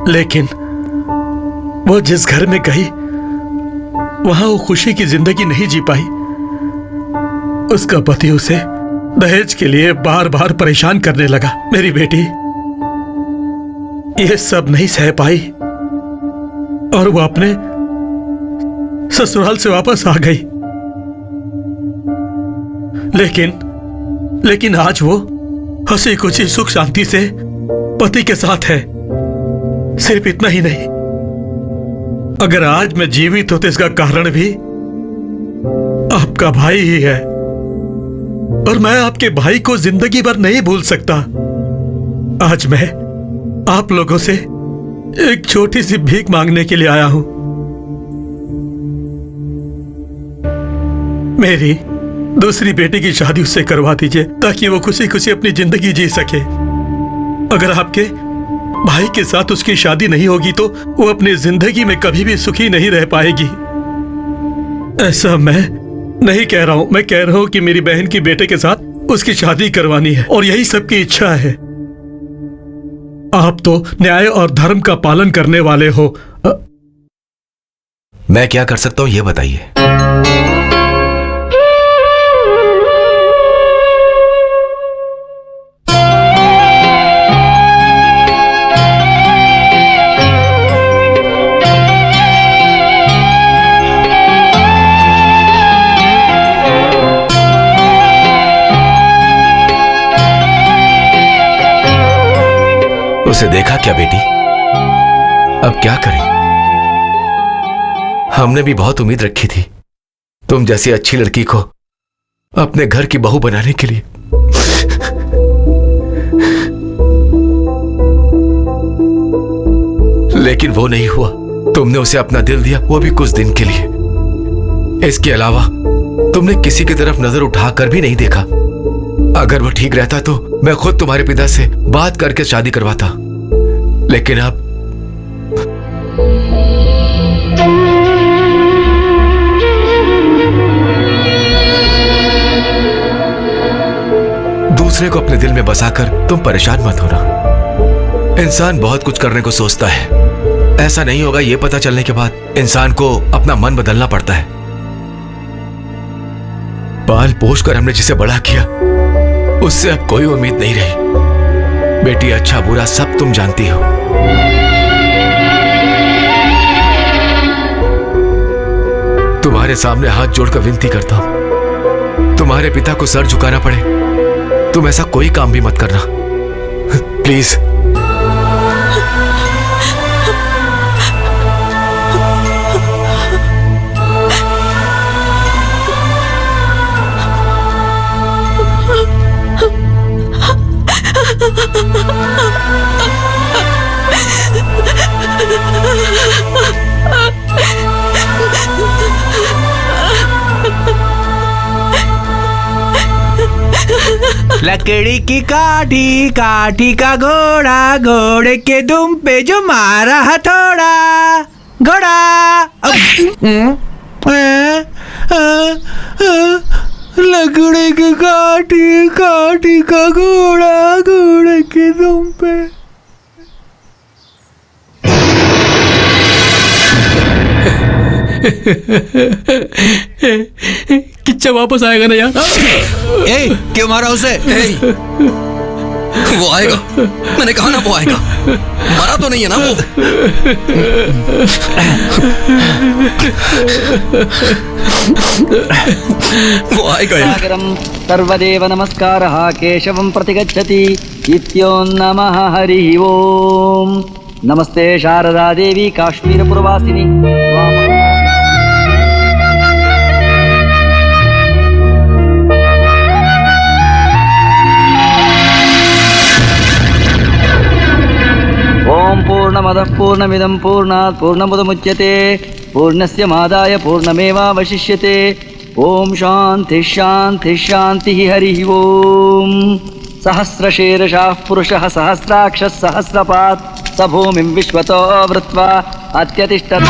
लेकिन वो जिस घर में गई वहां वो खुशी की जिंदगी नहीं जी पाई। उसका पति उसे दहेज के लिए बार बार परेशान करने लगा। मेरी बेटी ये सब नहीं सह पाई और वो अपने ससुराल से वापस आ गई। लेकिन आज वो हंसी खुशी सुख शांति से पति के साथ है। सिर्फ इतना ही नहीं, अगर आज मैं जीवित हूं तो इसका कारण भी आपका भाई ही है और मैं आपके भाई को जिंदगी भर नहीं भूल सकता। आज मैं आप लोगों से एक छोटी सी भीख मांगने के लिए आया हूं। मेरी दूसरी बेटी की शादी उससे करवा दीजिए ताकि वो खुशी खुशी अपनी जिंदगी जी सके। अगर आपके भाई के साथ उसकी शादी नहीं होगी तो वो अपनी जिंदगी में कभी भी सुखी नहीं रह पाएगी। ऐसा मैं नहीं कह रहा हूं, मैं कह रहा हूं कि मेरी बहन की बेटे के साथ उसकी शादी करवानी है और यही सबकी इच्छा है। आप तो न्याय और धर्म का पालन करने वाले हो। मैं क्या कर सकता हूं ये बताइए। उसे देखा क्या बेटी? अब क्या करें? हमने भी बहुत उम्मीद रखी थी तुम जैसी अच्छी लड़की को अपने घर की बहू बनाने के लिए। लेकिन वो नहीं हुआ। तुमने उसे अपना दिल दिया, वो भी कुछ दिन के लिए। इसके अलावा तुमने किसी की तरफ नजर उठाकर भी नहीं देखा। अगर वो ठीक रहता तो मैं खुद तुम्हारे पिता से बात करके शादी करवाता, लेकिन अब दूसरे को अपने दिल में बसाकर तुम परेशान मत होना। इंसान बहुत कुछ करने को सोचता है, ऐसा नहीं होगा ये पता चलने के बाद इंसान को अपना मन बदलना पड़ता है। पाल पोष कर हमने जिसे बड़ा किया उससे अब कोई उम्मीद नहीं रही। बेटी अच्छा बुरा सब तुम जानती हो। तुम्हारे सामने हाथ जोड़कर विनती करता हूं, तुम्हारे पिता को सर झुकाना पड़े तुम ऐसा कोई काम भी मत करना, प्लीज। लकड़ी की काठी, काठी का घोड़ा, घोड़े के दुम पे जो मारा हथौड़ा, घोड़ा। लकड़ी की काठी, काठी का घोड़ा, घोड़े के दुम पे। किच्चा वापस आएगा ना यार? ए, क्यों मारा उसे? वो आएगा, मैंने कहा ना वो आएगा। मरा तो नहीं है ना वो? वो आएगा यार। सर्वदेव नमस्कारः केशवं प्रतिगच्छति इत्यो नमः हरिः ओम। नमस्ते शारदा देवी काश्मीरपुरवासिनी। ओम पूर्णमदः पूर्णमिदं पूर्णात् पूर्णमुदमुच्यते पूर्णस्य मादाय पूर्णमेवावशिष्यते। ओम शांति शांति शांति हरिः ओम। सहस्रशीर्षः पुरुषः सहस्राक्षः सहस्रपात् स भूमिं विश्वतो वृत्वा अत्यतिष्ठत्।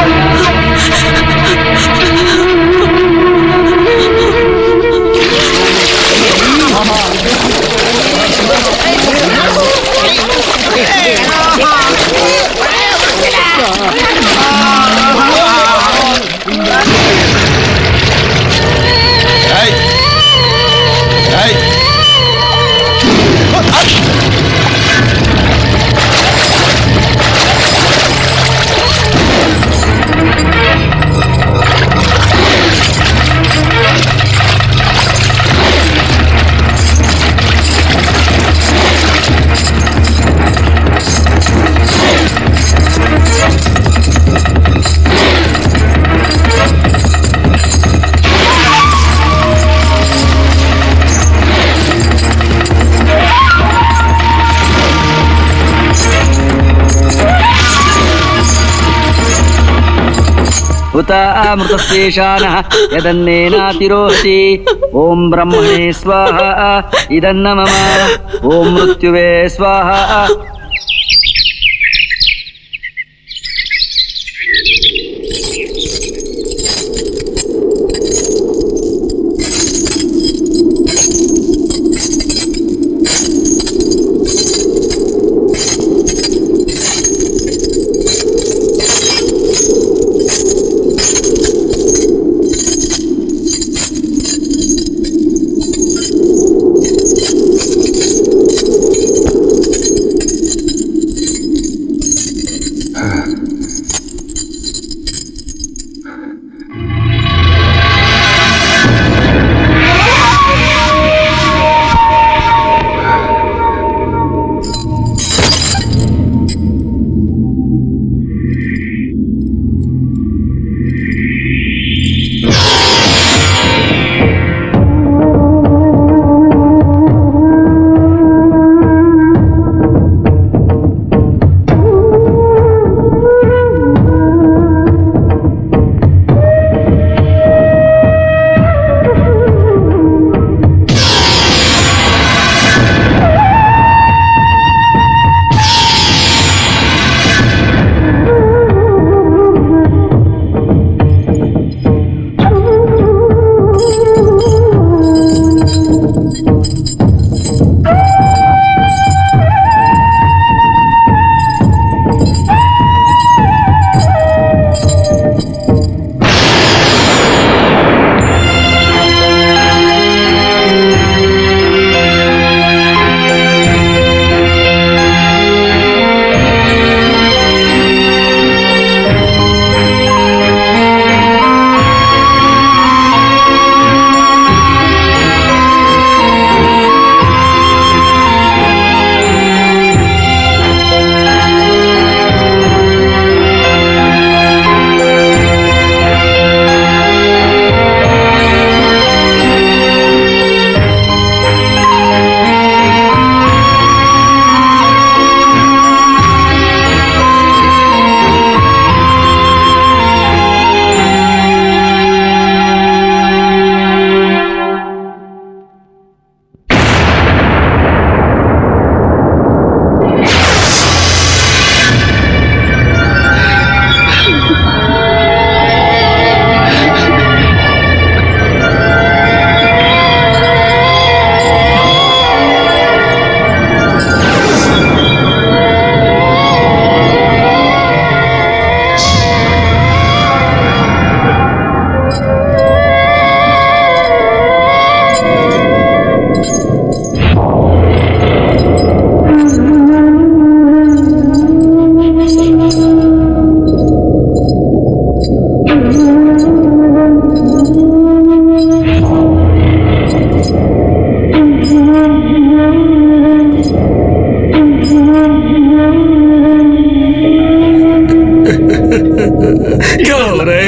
उत अमृतस्येषानः यदन्नेनातिरोहति। ओम ब्रह्मणे स्वाहा इदन्न मम। ओम मृत्युवे स्वाहा।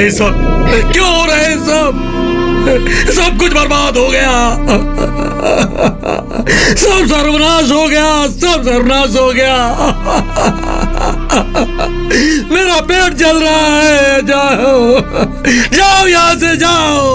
ये सब? क्यों हो रहा है सब? सब कुछ बर्बाद हो गया, सब सर्वनाश हो गया, सब सर्वनाश हो गया। मेरा पेट जल रहा है, जाओ जाओ यहां से जाओ।